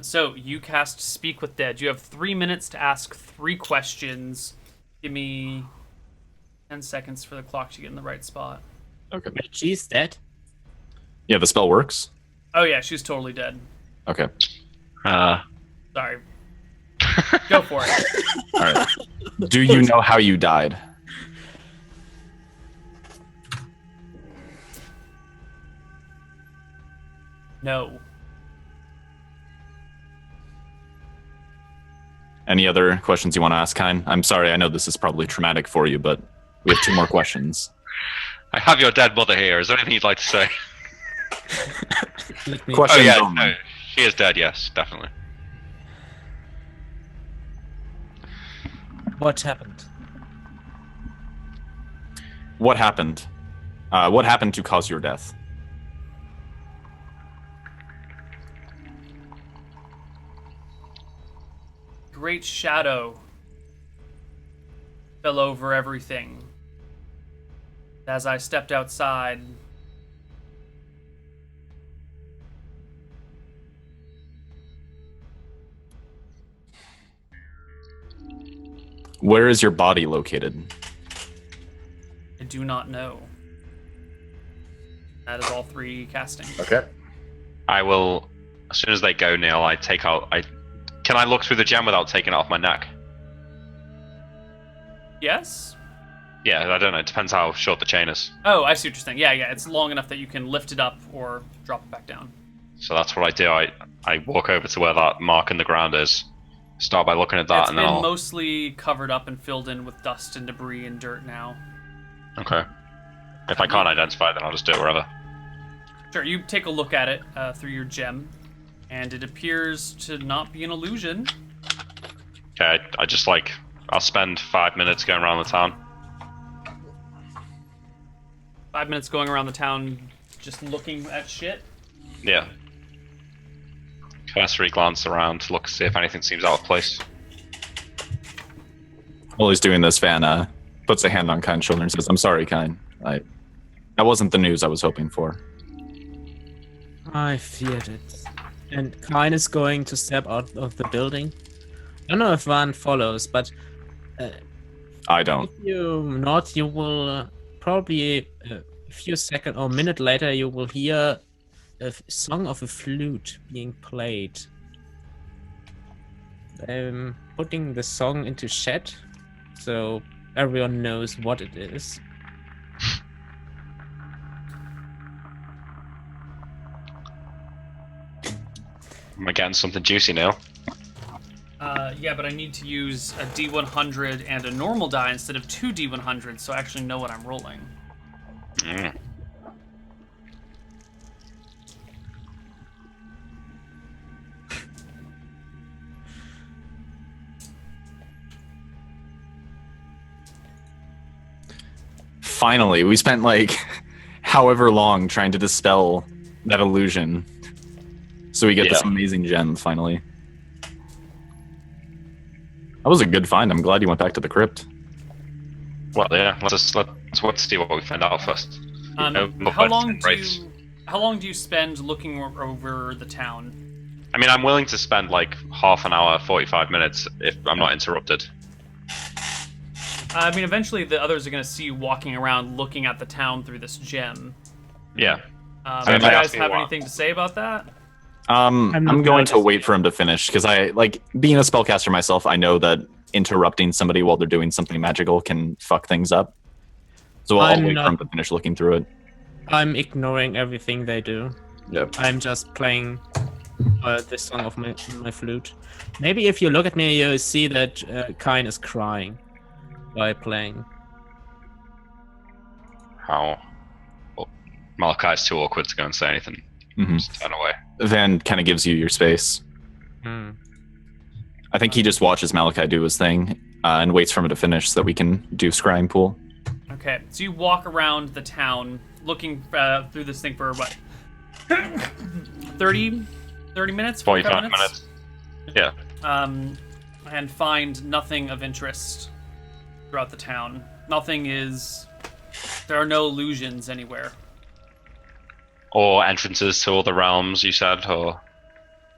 So you cast Speak with Dead. You have 3 minutes to ask 3 questions. Give me 10 seconds for the clock to get in the right spot. Okay. Wait, she's dead? Yeah, the spell works? Oh yeah, she's totally dead. Okay. Sorry. Go for it. All right. Do you know how you died? No. Any other questions you want to ask, Kine? I'm sorry, I know this is probably traumatic for you, but we have 2 more questions. I have your dead mother here. Is there anything you'd like to say? Questions yeah, only. no, she is dead, yes, definitely. What happened? What happened? What happened to cause your death? Great shadow fell over everything. As I stepped outside, Where is your body located? I do not know. That is all 3 casting. Okay. I will, as soon as they go, Neil, I take out. Can I look through the gem without taking it off my neck? Yes? Yeah, I don't know. It depends how short the chain is. Oh, I see what you're saying. Yeah, it's long enough that you can lift it up or drop it back down. So that's what I do. I walk over to where that mark in the ground is. Start by looking at that, It's and been then I'll. mostly covered up and filled in with dust and debris and dirt now. Okay. If I can't identify it, then I'll just do it wherever. Sure, you take a look at it through your gem, and it appears to not be an illusion. Okay, I just I'll spend 5 minutes going around the town. 5 minutes going around the town just looking at shit. Yeah. cursory glance around, look, see if anything seems out of place. While he's doing this, Van puts a hand on Kine's shoulder and says, "I'm sorry, Kine. That wasn't the news I was hoping for." I feared it. And Kine is going to step out of the building. I don't know if Van follows, but I don't. if you not, you will probably a few seconds or minute later, you will hear a song of a flute being played. I'm putting the song into chat, so everyone knows what it is. Am I getting something juicy, Neil? Yeah, but I need to use a D100 and a normal die instead of 2 D100s, so I actually know what I'm rolling. Mm. Finally, we spent like however long trying to dispel that illusion, so we get this amazing gem finally. That was a good find. I'm glad you went back to the crypt. Well, yeah. Let's see what we find out first. How long do you spend looking over the town? I mean, I'm willing to spend like half an hour, 45 minutes if I'm not interrupted. I mean, eventually the others are going to see you walking around looking at the town through this gem. Yeah. Do you guys have anything to say about that? I'm going to wait for him to finish, because I, like, being a spellcaster myself, I know that interrupting somebody while they're doing something magical can fuck things up. So I'll wait for him to finish looking through it. I'm ignoring everything they do. Yep. I'm just playing this song of my flute. Maybe if you look at me, you'll see that Kine is crying by playing. How? Well, Malachi's too awkward to go and say anything. Mm-hmm. Just turn away. Van kind of gives you your space. I think he just watches Malachi do his thing and waits for him to finish so that we can do scrying pool. Okay, so you walk around the town looking through this thing for what? 30 minutes? 45 minutes. Yeah. And find nothing of interest throughout the town. There are no illusions anywhere. Or entrances to all the realms, you said, or...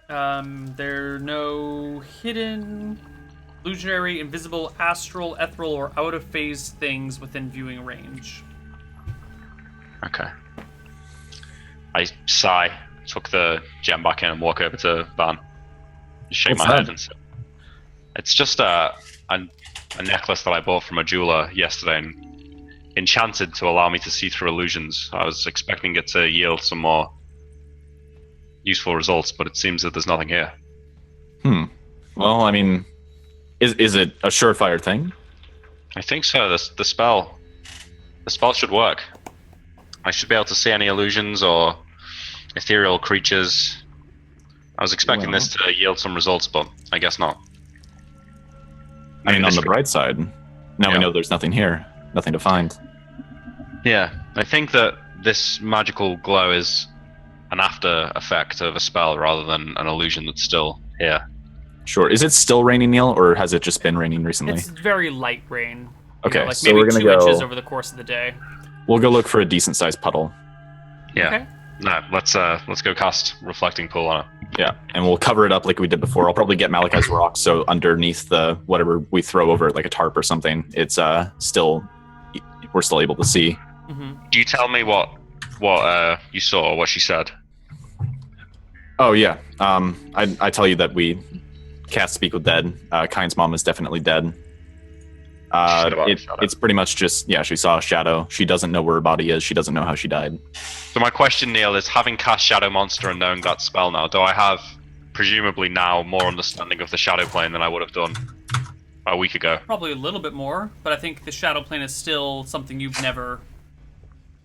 There are no hidden, illusionary, invisible, astral, ethereal, or out-of-phase things within viewing range. Okay. I sigh, took the gem back in and walk over to Van. Just shake my head and say, it's just a necklace that I bought from a jeweler yesterday and enchanted to allow me to see through illusions. I was expecting it to yield some more useful results, but it seems that there's nothing here. Well, I mean, is it a surefire thing? I think so. The spell should work. I should be able to see any illusions or ethereal creatures. I was expecting this to yield some results, but I guess not. I mean, on the bright side, now we know there's nothing here, nothing to find. Yeah, I think that this magical glow is an after effect of a spell rather than an illusion that's still here. Sure. Is it still raining, Neil, or has it just been raining recently? It's very light rain. Okay, like so maybe we're gonna 2 inches over the course of the day. We'll go look for a decent-sized puddle. Yeah. Okay. No, let's go cast Reflecting Pool on it. Yeah, and we'll cover it up like we did before. I'll probably get Malachi's rock, so underneath the whatever we throw over it, like a tarp or something, it's we're still able to see. Mm-hmm. Do you tell me what you saw or what she said? Oh yeah, I tell you that we cast Speak with Dead. Kine's mom is definitely dead. It's pretty much just, she saw a shadow. She doesn't know where her body is. She doesn't know how she died. So my question, Neil, is having cast Shadow Monster and knowing that spell now, do I have, presumably now, more understanding of the Shadow Plane than I would have done a week ago? Probably a little bit more, but I think the Shadow Plane is still something you've never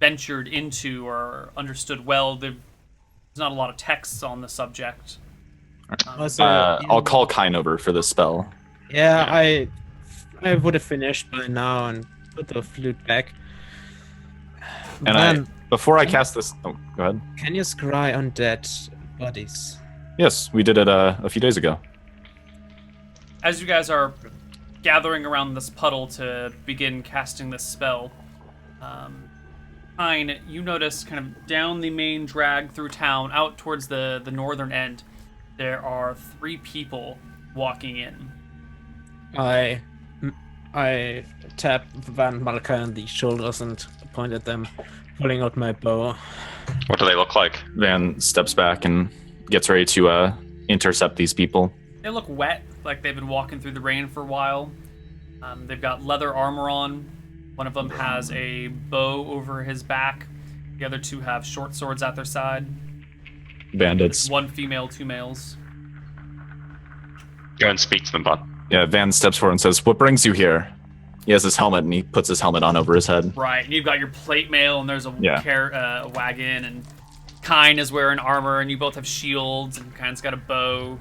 ventured into or understood well. There's not a lot of texts on the subject. I'll call Kine over for this spell. Yeah, I would have finished by now and put the flute back. And before I cast this... Oh, go ahead. Can you scry on dead bodies? Yes, we did it a few days ago. As you guys are gathering around this puddle to begin casting this spell, you notice kind of down the main drag through town, out towards the northern end, there are 3 people walking in. I tap Van Malka on the shoulders and point at them, pulling out my bow. What do they look like? Van steps back and gets ready to intercept these people. They look wet, like they've been walking through the rain for a while. They've got leather armor on. One of them has a bow over his back. The other 2 have short swords at their side. Bandits. 1 female, 2 males. Go and speak to them, bud. Yeah, Van steps forward and says, "What brings you here?" He has his helmet, and he puts his helmet on over his head. Right, and you've got your plate mail, and there's a wagon, and Kine is wearing armor, and you both have shields, and Kine's got a bow.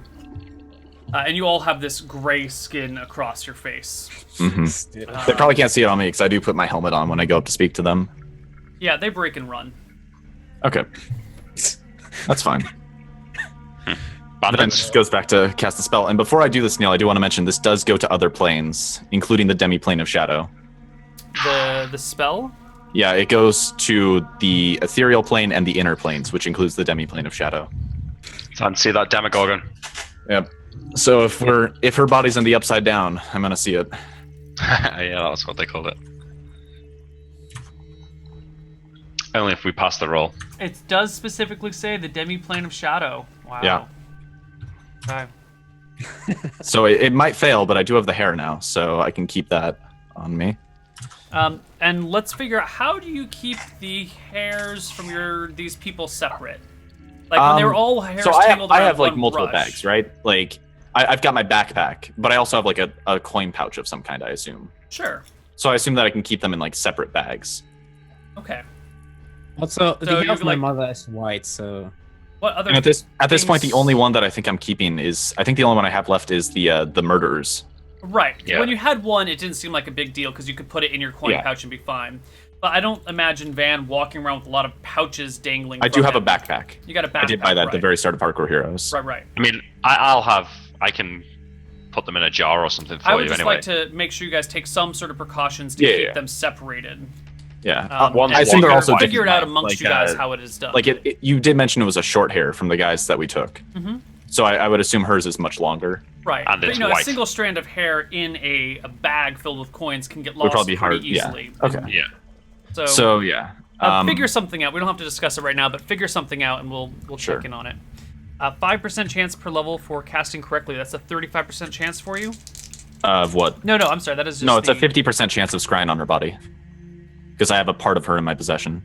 And you all have this gray skin across your face. Mm-hmm. They probably can't see it on me, because I do put my helmet on when I go up to speak to them. Yeah, they break and run. Okay. That's fine. Then just goes back to cast the spell. And before I do this, Neil, I do want to mention this does go to other planes, including the demi-plane of shadow. The spell? Yeah, it goes to the ethereal plane and the inner planes, which includes the demi-plane of shadow. Time to see that Demogorgon. Yep. So if her body's in the upside down, I'm gonna see it. Yeah, that's what they called it. Only if we pass the roll. It does specifically say the demi-plane of shadow. Wow. Yeah. Okay. So it might fail, but I do have the hair now, so I can keep that on me. And let's figure out, how do you keep the hairs from these people separate? Like when they're all hairs tangled around I have like one multiple brush. bags, right? Like I've got my backpack, but I also have like a coin pouch of some kind, I assume. Sure. So I assume that I can keep them in like separate bags. Okay. Also, the hair of my like- mother is white, so... What other And at this point, the things- only one that I think I'm keeping is, I think the only one I have left is the murderers. Right. Yeah. When you had one, it didn't seem like a big deal because you could put it in your coin Yeah. pouch and be fine. But I don't imagine Van walking around with a lot of pouches dangling. I from do have a him. backpack. You got a backpack. I did buy that at the right. very start of Hardcore Heroes. Right. I mean, I can put them in a jar or something for I would you just anyway. like to make sure you guys take some sort of precautions to keep them separated. Yeah. One- I assume they're also figure it out different, amongst like, you guys how it is done. Like you did mention it was a short hair from the guys that we took. Mm-hmm. So I would assume hers is much longer. Right. And But it's a white. single strand of hair in a bag filled with coins can get Would lost probably be pretty hard. Yeah. easily. Okay. Yeah. So yeah. figure something out. We don't have to discuss it right now, but figure something out and we'll Sure. check in on it. 5% chance per level for casting correctly. That's a 35% chance for you? Of what? No, I'm sorry. That is just No, it's a the- 50% chance of scrying on her body. Because I have a part of her in my possession.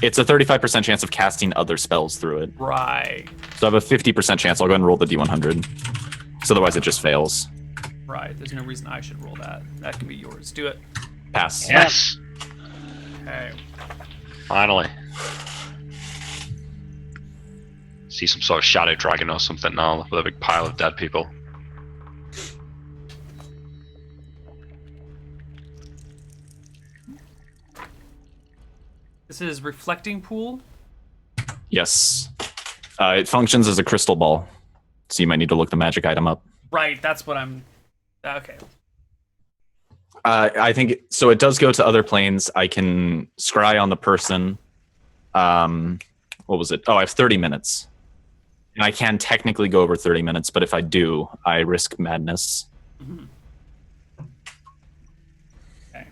It's a 35% chance of casting other spells through it. Right. So I have a 50% chance. I'll go ahead and roll the D100. Because otherwise it just fails. Right. There's no reason I should roll that. That can be yours. Do it. Pass. Yes. Okay. Finally. See some sort of shadow dragon or something now with a big pile of dead people. This is Reflecting Pool. Yes. It functions as a crystal ball. So you might need to look the magic item up. Right. That's what I'm... Okay. I think so. It does go to other planes. I can scry on the person. What was it? Oh, I have 30 minutes, and I can technically go over 30 minutes. But if I do, I risk madness. Mm-hmm. Okay.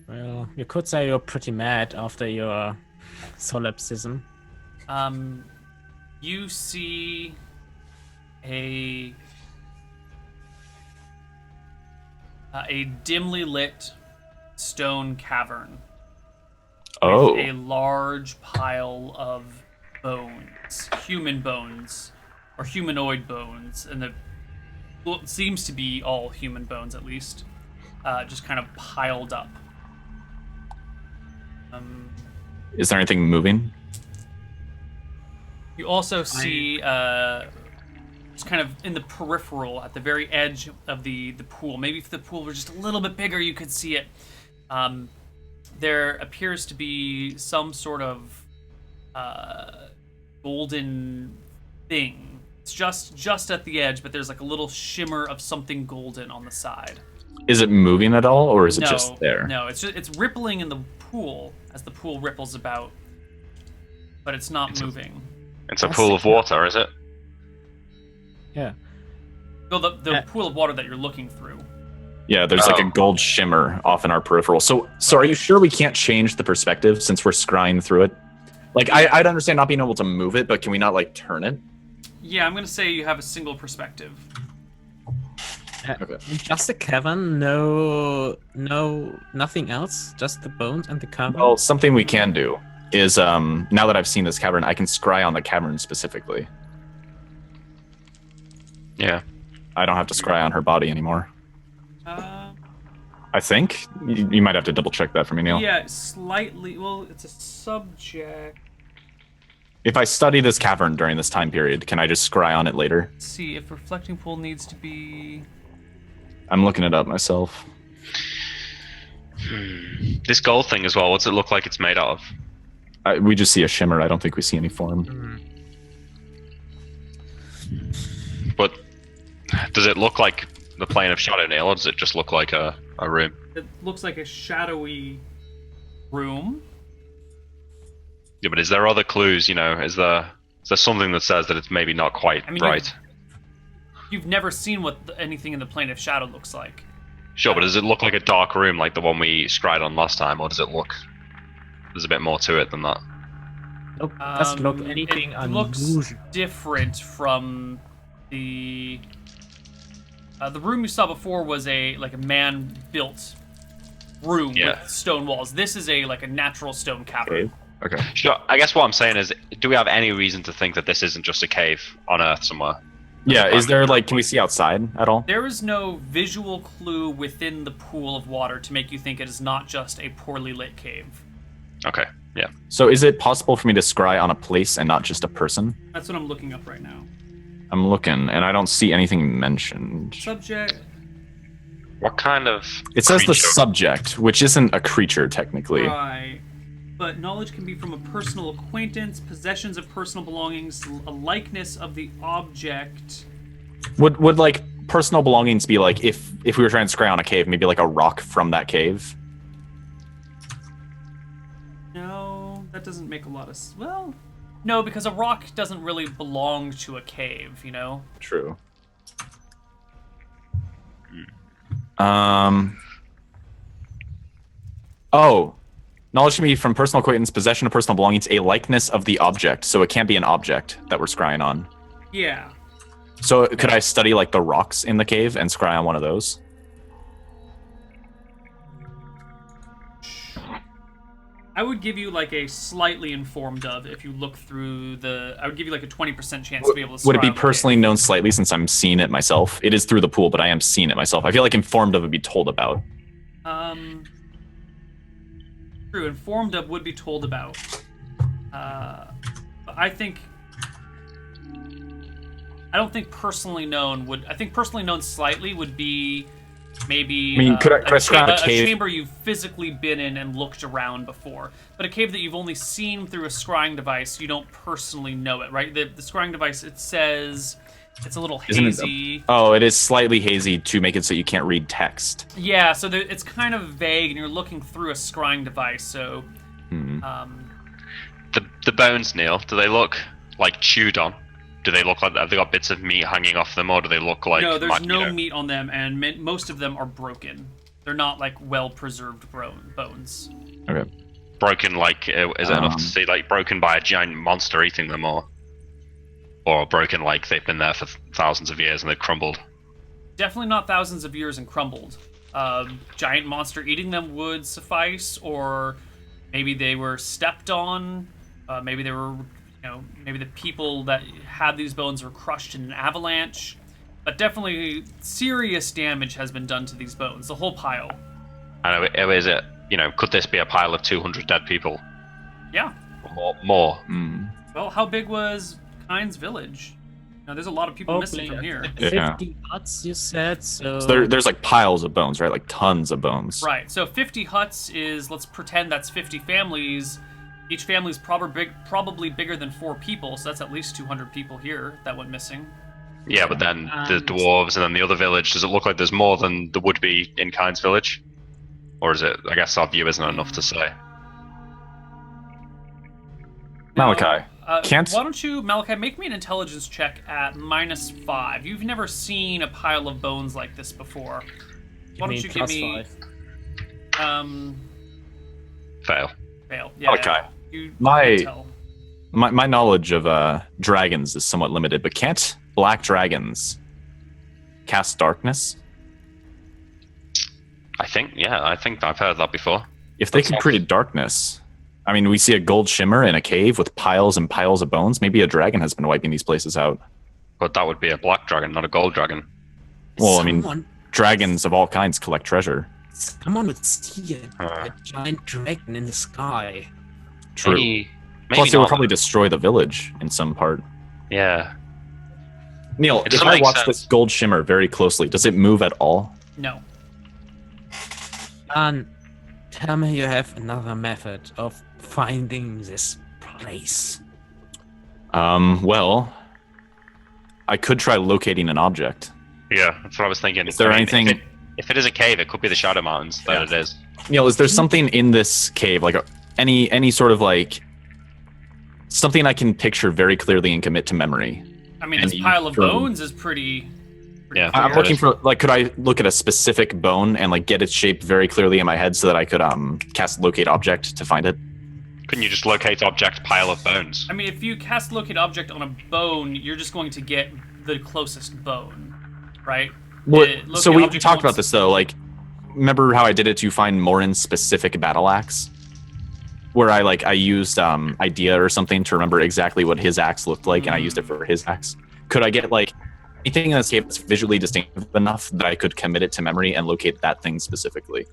Well, you could say you're pretty mad after your solipsism. You see a dimly lit stone cavern Oh, with a large pile of bones, human bones, or humanoid bones, and it seems to be all human bones at least, just kind of piled up. is there anything moving? You also see, just kind of in the peripheral, at the very edge of the pool. Maybe if the pool were just a little bit bigger, you could see it. there appears to be some sort of golden thing. It's just at the edge, but there's like a little shimmer of something golden on the side. Is it moving at all, or is it just there? No, it's rippling in the pool as the pool ripples about, but it's not moving. It's a pool of water, is it? Yeah. No, the pool of water that you're looking through. Yeah, there's like a gold shimmer off in our peripheral. So are you sure we can't change the perspective since we're scrying through it? Like, I'd understand not being able to move it, but can we not, like, turn it? Yeah, I'm going to say you have a single perspective. Okay. Just a cavern, nothing else? Just the bones and the cavern? Well, something we can do is, now that I've seen this cavern, I can scry on the cavern specifically. Yeah. I don't have to scry on her body anymore. I think. You might have to double check that for me, Neil. Yeah, slightly. Well, it's a subject. If I study this cavern during this time period, can I just scry on it later? Let's see if reflecting pool needs to be... I'm looking it up myself. This gold thing as well, what's it look like it's made out of? We just see a shimmer. I don't think we see any form. But does it look like the plane of shadow, Neil, or does it just look like a room? It looks like a shadowy room. Yeah, but is there other clues, you know? Is there something that says that it's maybe not quite right? You've never seen what anything in the plane of shadow looks like. Sure, but does it look like a dark room like the one we scried on last time, or does it look... There's a bit more to it than that? Nope, doesn't look anything unusual. Looks different from the room you saw before was a man-built room with stone walls. This is a natural stone cavern. Okay. Sure. I guess what I'm saying is, do we have any reason to think that this isn't just a cave on Earth somewhere? Yeah, is there, can we see outside at all? There is no visual clue within the pool of water to make you think it is not just a poorly lit cave. Okay, yeah. So is it possible for me to scry on a place and not just a person? That's what I'm looking up right now. I'm looking, and I don't see anything mentioned. Subject. What kind of... It says creature? the subject, which isn't a creature, technically. Right. But knowledge can be from a personal acquaintance, possessions of personal belongings, a likeness of the object. Would personal belongings be if we were trying to scry on a cave, maybe a rock from that cave? No, that doesn't make a lot of well, no, because a rock doesn't really belong to a cave, you know? True. Oh. Knowledge can be from personal acquaintance, possession of personal belongings, a likeness of the object. So it can't be an object that we're scrying on. Yeah. So could I study the rocks in the cave and scry on one of those? I would give you a slightly informed of if you look through I would give you a 20% chance to be able to scry. Would it be personally known slightly since I'm seeing it myself? It is through the pool, but I am seeing it myself. I feel like informed of would be told about. True, informed of would be told about. But I don't think personally known would. I think personally known slightly would be maybe. I mean, could I scry on a cave? A chamber you've physically been in and looked around before, but a cave that you've only seen through a scrying device, you don't personally know it, right? The scrying device, it says it's a little hazy. It is slightly hazy to make it so you can't read text. Yeah, so it's kind of vague, and you're looking through a scrying device. So, the bones, Neil, do they look chewed on? Do they look like have they got bits of meat hanging off them, or do they look like... No, there's no meat on them, and most of them are broken. They're not well-preserved bones. Okay. Broken, is it enough to see, broken by a giant monster eating them, or broken they've been there for thousands of years and they've crumbled? Definitely not thousands of years and crumbled. Giant monster eating them would suffice, or maybe they were stepped on, maybe they were... maybe the people that had these bones were crushed in an avalanche. But definitely serious damage has been done to these bones, the whole pile. I know, is it, could this be a pile of 200 dead people? Yeah. Or more? Well, how big was Kyne's village? Now, there's a lot of people missing from here. 50 huts, you said, so... There's like piles of bones, right? Like tons of bones. Right, so 50 huts is, let's pretend that's 50 families. Each family is probably bigger than 4 people, so that's at least 200 people here that went missing. Yeah, but then the dwarves and then the other village, does it look like there's more than there would be in Kyne's village? Or is it, I guess our view isn't enough to say. Malachi. Why don't you, Malachi, make me an intelligence check at -5. You've never seen a pile of bones like this before. Why don't you give me... 5. Fail. Fail. Yeah, Malachi. You My tell. my knowledge of dragons is somewhat limited, but can't black dragons cast darkness? I think I've heard that before. If they can create darkness, I mean, we see a gold shimmer in a cave with piles and piles of bones. Maybe a dragon has been wiping these places out. But that would be a black dragon, not a gold dragon. Well, I mean, dragons of all kinds collect treasure. Someone would see a giant dragon in the sky. True. Maybe Plus, it would not. probably destroy the village in some part. Yeah. Neil, It if doesn't I make watch sense. this gold shimmer very closely, does it move at all? No. Tell me you have another method of finding this place. Well, I could try locating an object. Yeah, that's what I was thinking. Is there anything... If it is a cave, it could be the Shadow Mountains that it is. Neil, is there something in this cave, like any sort of like something I can picture very clearly and commit to memory? I mean, this pile of bones is pretty Yeah, I'm looking for, like, could I look at a specific bone and like get its shape very clearly in my head so that I could cast locate object to find it? Couldn't you just locate object pile of bones? I mean, if you cast locate object on a bone, you're just going to get the closest bone, right? Well, Locate so we object talked won't- about this though. Like, remember how I did it to find Morin's specific battle axe, where I used idea or something to remember exactly what his axe looked like, and I used it for his axe. Could I get like anything in this cave that's visually distinctive enough that I could commit it to memory and locate that thing specifically?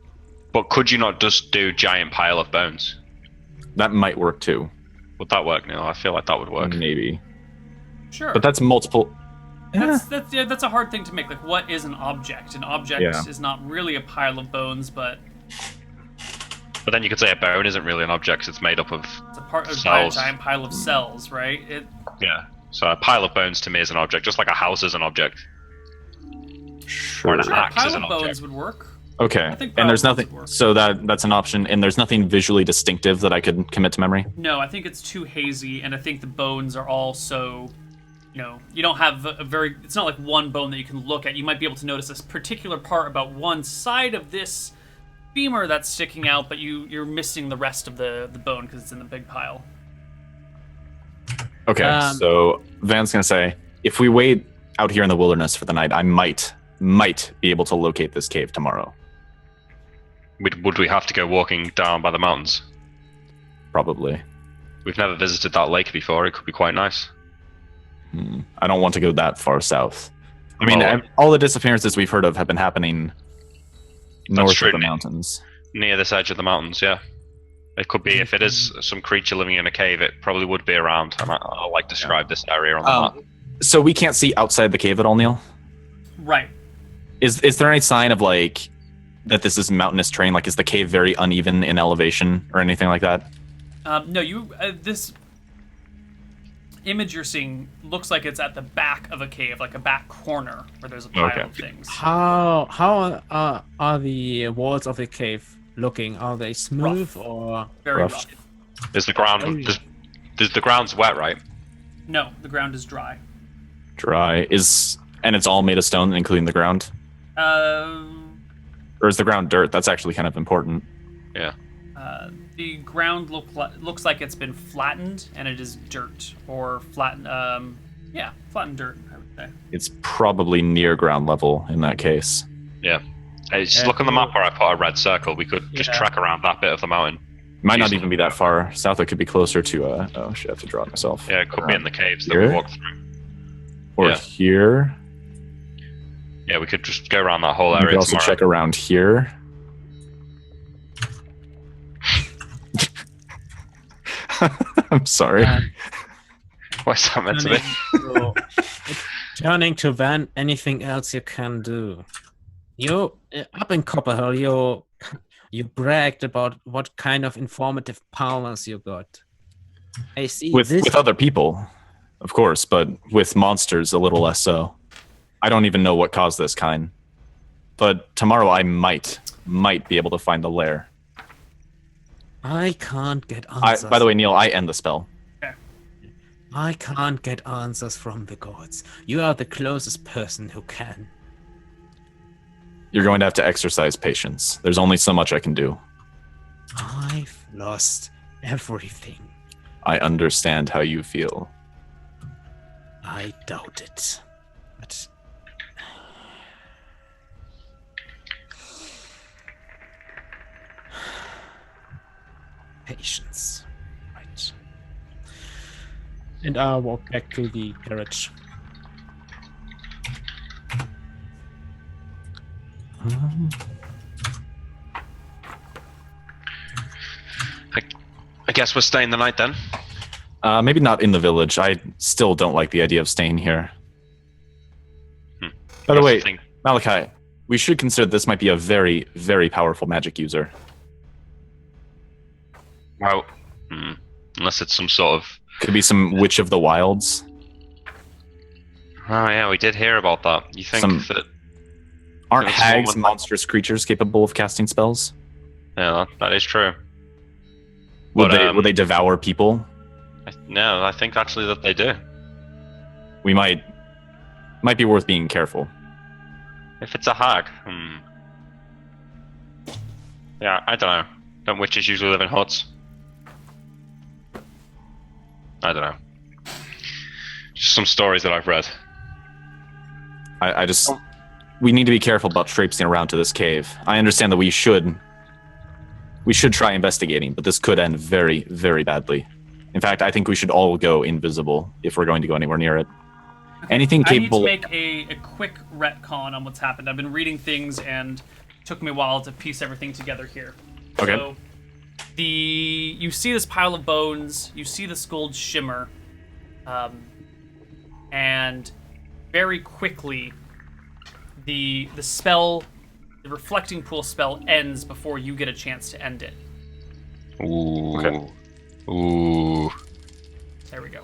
But could you not just do giant pile of bones? That might work too. Would that work? No, I feel like that would work. Maybe. Sure. But that's multiple. That's a hard thing to make. Like, what is an object? An object Yeah. is not really a pile of bones, but But then you could say a bone isn't really an object; it's made up of it's a cells. giant pile of cells, right? Yeah. So a pile of bones to me is an object, just like a house is an object. Or an Sure, a axe is pile an of bones object. would work. Okay. I think And there's probably nothing. would work. So that's an option. And there's nothing visually distinctive that I could commit to memory. No, I think it's too hazy, and I think the bones are all so, you don't have a very. It's not like one bone that you can look at. You might be able to notice this particular part about one side of this femur that's sticking out, but you're missing the rest of the bone because it's in the big pile. Okay. So Van's gonna say, if we wait out here in the wilderness for the night, I might be able to locate this cave tomorrow. Would we have to go walking down by the mountains? Probably. We've never visited that lake before. It could be quite nice. I don't want to go that far south. I mean, Well, all the disappearances we've heard of have been happening north true, of the Nick. mountains. Near this edge of the mountains, yeah. It could be, if it is some creature living in a cave, it probably would be around. And I'll like describe this area on the map. So we can't see outside the cave at all, Neil? Right. Is there any sign of like that this is mountainous terrain? Like, is the cave very uneven in elevation or anything like that? No, this image you're seeing looks like it's at the back of a cave, like a back corner where there's a pile of things. How are the walls of the cave looking? Are they smooth or Very rough. rough. Is the ground... Does the ground's wet, right? No, the ground is dry. Dry and it's all made of stone, including the ground? Or is the ground dirt? That's actually kind of important. Yeah. The ground looks like it's been flattened, and it is dirt or flattened. Flattened dirt, I would say. It's probably near ground level in that case. Yeah. Hey, just look on the map where I put a red circle. We could just trek around that bit of the mountain. Might not even be that far south. It could be closer to oh shit, I have to draw it myself. Yeah, it could be in the caves that Here? we walked through. Or Yeah. here. Yeah, we could just go around that whole We could area also tomorrow. check around here. I'm sorry. What's that meant to be? So, Turning to Van, anything else you can do? You, up in Copperhill, you bragged about what kind of informative powers you got. I see With other people, of course, but with monsters, a little less so. I don't even know what caused this kind. But tomorrow I might be able to find the lair. I can't get answers. By the way, Neil, I end the spell. I can't get answers from the gods. You are the closest person who can. You're going to have to exercise patience. There's only so much I can do. I've lost everything. I understand how you feel. I doubt it. But patience. Right. And I'll walk back to the carriage. I guess we're staying the night then. Maybe not in the village. I still don't like the idea of staying here. By the way, Malachi, we should consider this might be a very, very powerful magic user. Well, unless it's some sort of... Could be some Witch of the Wilds. Oh yeah, we did hear about that. You think that... Aren't hags monstrous creatures capable of casting spells? Yeah, that is true. Would they devour people? No, I think actually that they do. We might be worth being careful. If it's a hag, yeah, I don't know. Don't witches usually live in huts? I don't know. Just some stories that I've read. We need to be careful about traipsing around to this cave. I understand that we should try investigating, but this could end very, very badly. In fact, I think we should all go invisible if we're going to go anywhere near it. Anything capable... I need to make a quick retcon on what's happened. I've been reading things and it took me a while to piece everything together here. Okay. So, you see this pile of bones, you see this gold shimmer, and very quickly the spell, the reflecting pool spell ends before you get a chance to end it. Ooh. Okay. Ooh. There we go.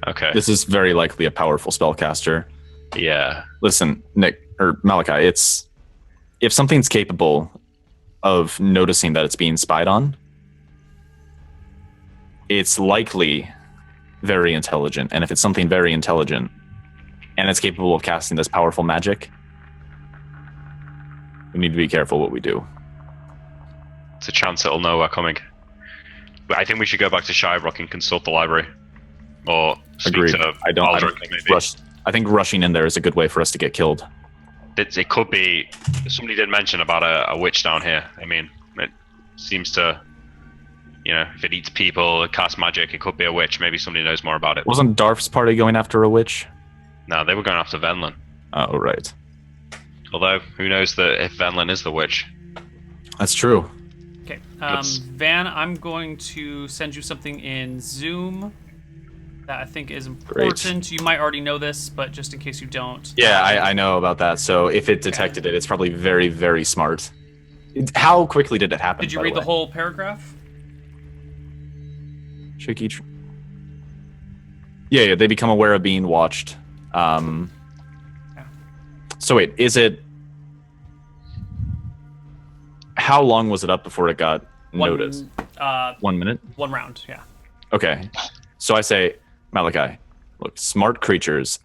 Okay. This is very likely a powerful spellcaster. Yeah. Listen, Nick, or Malachi, if something's capable of noticing that it's being spied on, it's likely very intelligent. And if it's something very intelligent and it's capable of casting this powerful magic, we need to be careful what we do. It's a chance it'll know we're coming. But I think we should go back to Shirebrook and consult the library. Or speak Agreed. to I don't Aldrich, think maybe. I think rushing in there is a good way for us to get killed. It could be... Somebody did mention about a witch down here. I mean, it seems to... You know, if it eats people, it casts magic, it could be a witch. Maybe somebody knows more about it. Wasn't Darf's party going after a witch? No, they were going after Venlin. Oh, right. Although, who knows if Venlin is the witch? That's true. Okay, Van, I'm going to send you something in Zoom that I think is important. Great. You might already know this, but just in case you don't. Yeah, I know about that. So if it detected it, it's probably very, very smart. How quickly did it happen? Did you read the whole paragraph? Shaky. Yeah, they become aware of being watched. So wait, is it... How long was it up before it got noticed? 1 minute? 1 round, yeah. Okay. So I say, Malachi, look, smart creatures,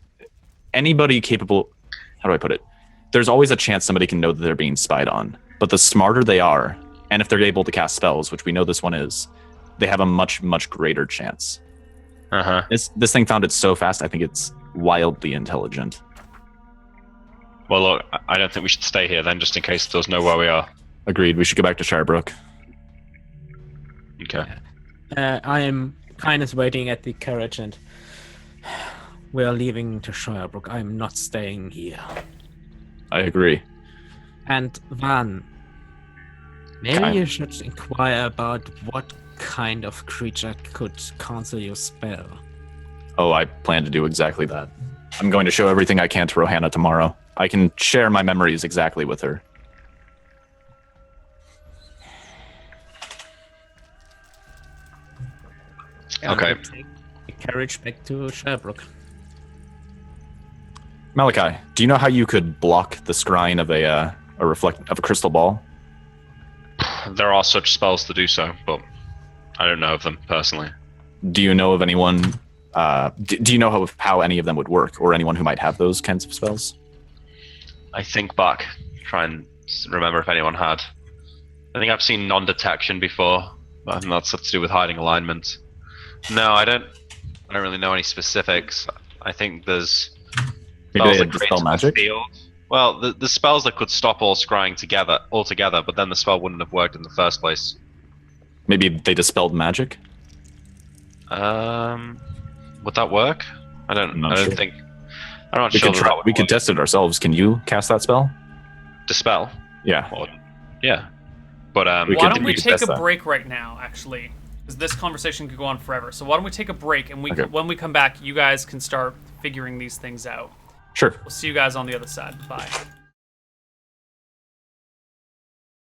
anybody capable... How do I put it? There's always a chance somebody can know that they're being spied on. But the smarter they are, and if they're able to cast spells, which we know this one is, they have a much, much greater chance. Uh-huh. This thing found it so fast, I think it's wildly intelligent. Well, look, I don't think we should stay here then, just in case it does know where we are. Agreed. We should go back to Shirebrook. Okay. I am kind of waiting at the carriage and we're leaving to Shirebrook. I'm not staying here. I agree. And Van, maybe you should inquire about what kind of creature could cancel your spell. Oh, I plan to do exactly that. I'm going to show everything I can to Rohanna tomorrow. I can share my memories exactly with her. Okay. Take the carriage back to Sherbrooke. Malachi, do you know how you could block the scrying of a crystal ball? There are such spells to do so, but I don't know of them personally. Do you know of anyone? Do you know how any of them would work, or anyone who might have those kinds of spells? I think back, try and remember if anyone had. I think I've seen non-detection before, but I think that's to do with hiding alignment. No, I don't really know any specifics. I think there's Maybe spells they that dispel create magic. field. Well, the spells that could stop all scrying altogether, but then the spell wouldn't have worked in the first place. Maybe they dispelled magic. Would that work? I don't sure. think. I'm not We sure. could try. We could test it ourselves. Can you cast that spell? Dispel. Yeah. Or, yeah. But why don't we could take test a that. break right now, actually? Because this conversation could go on forever. So why don't we take a break, and Okay. when we come back, you guys can start figuring these things out. Sure. We'll see you guys on the other side. Bye.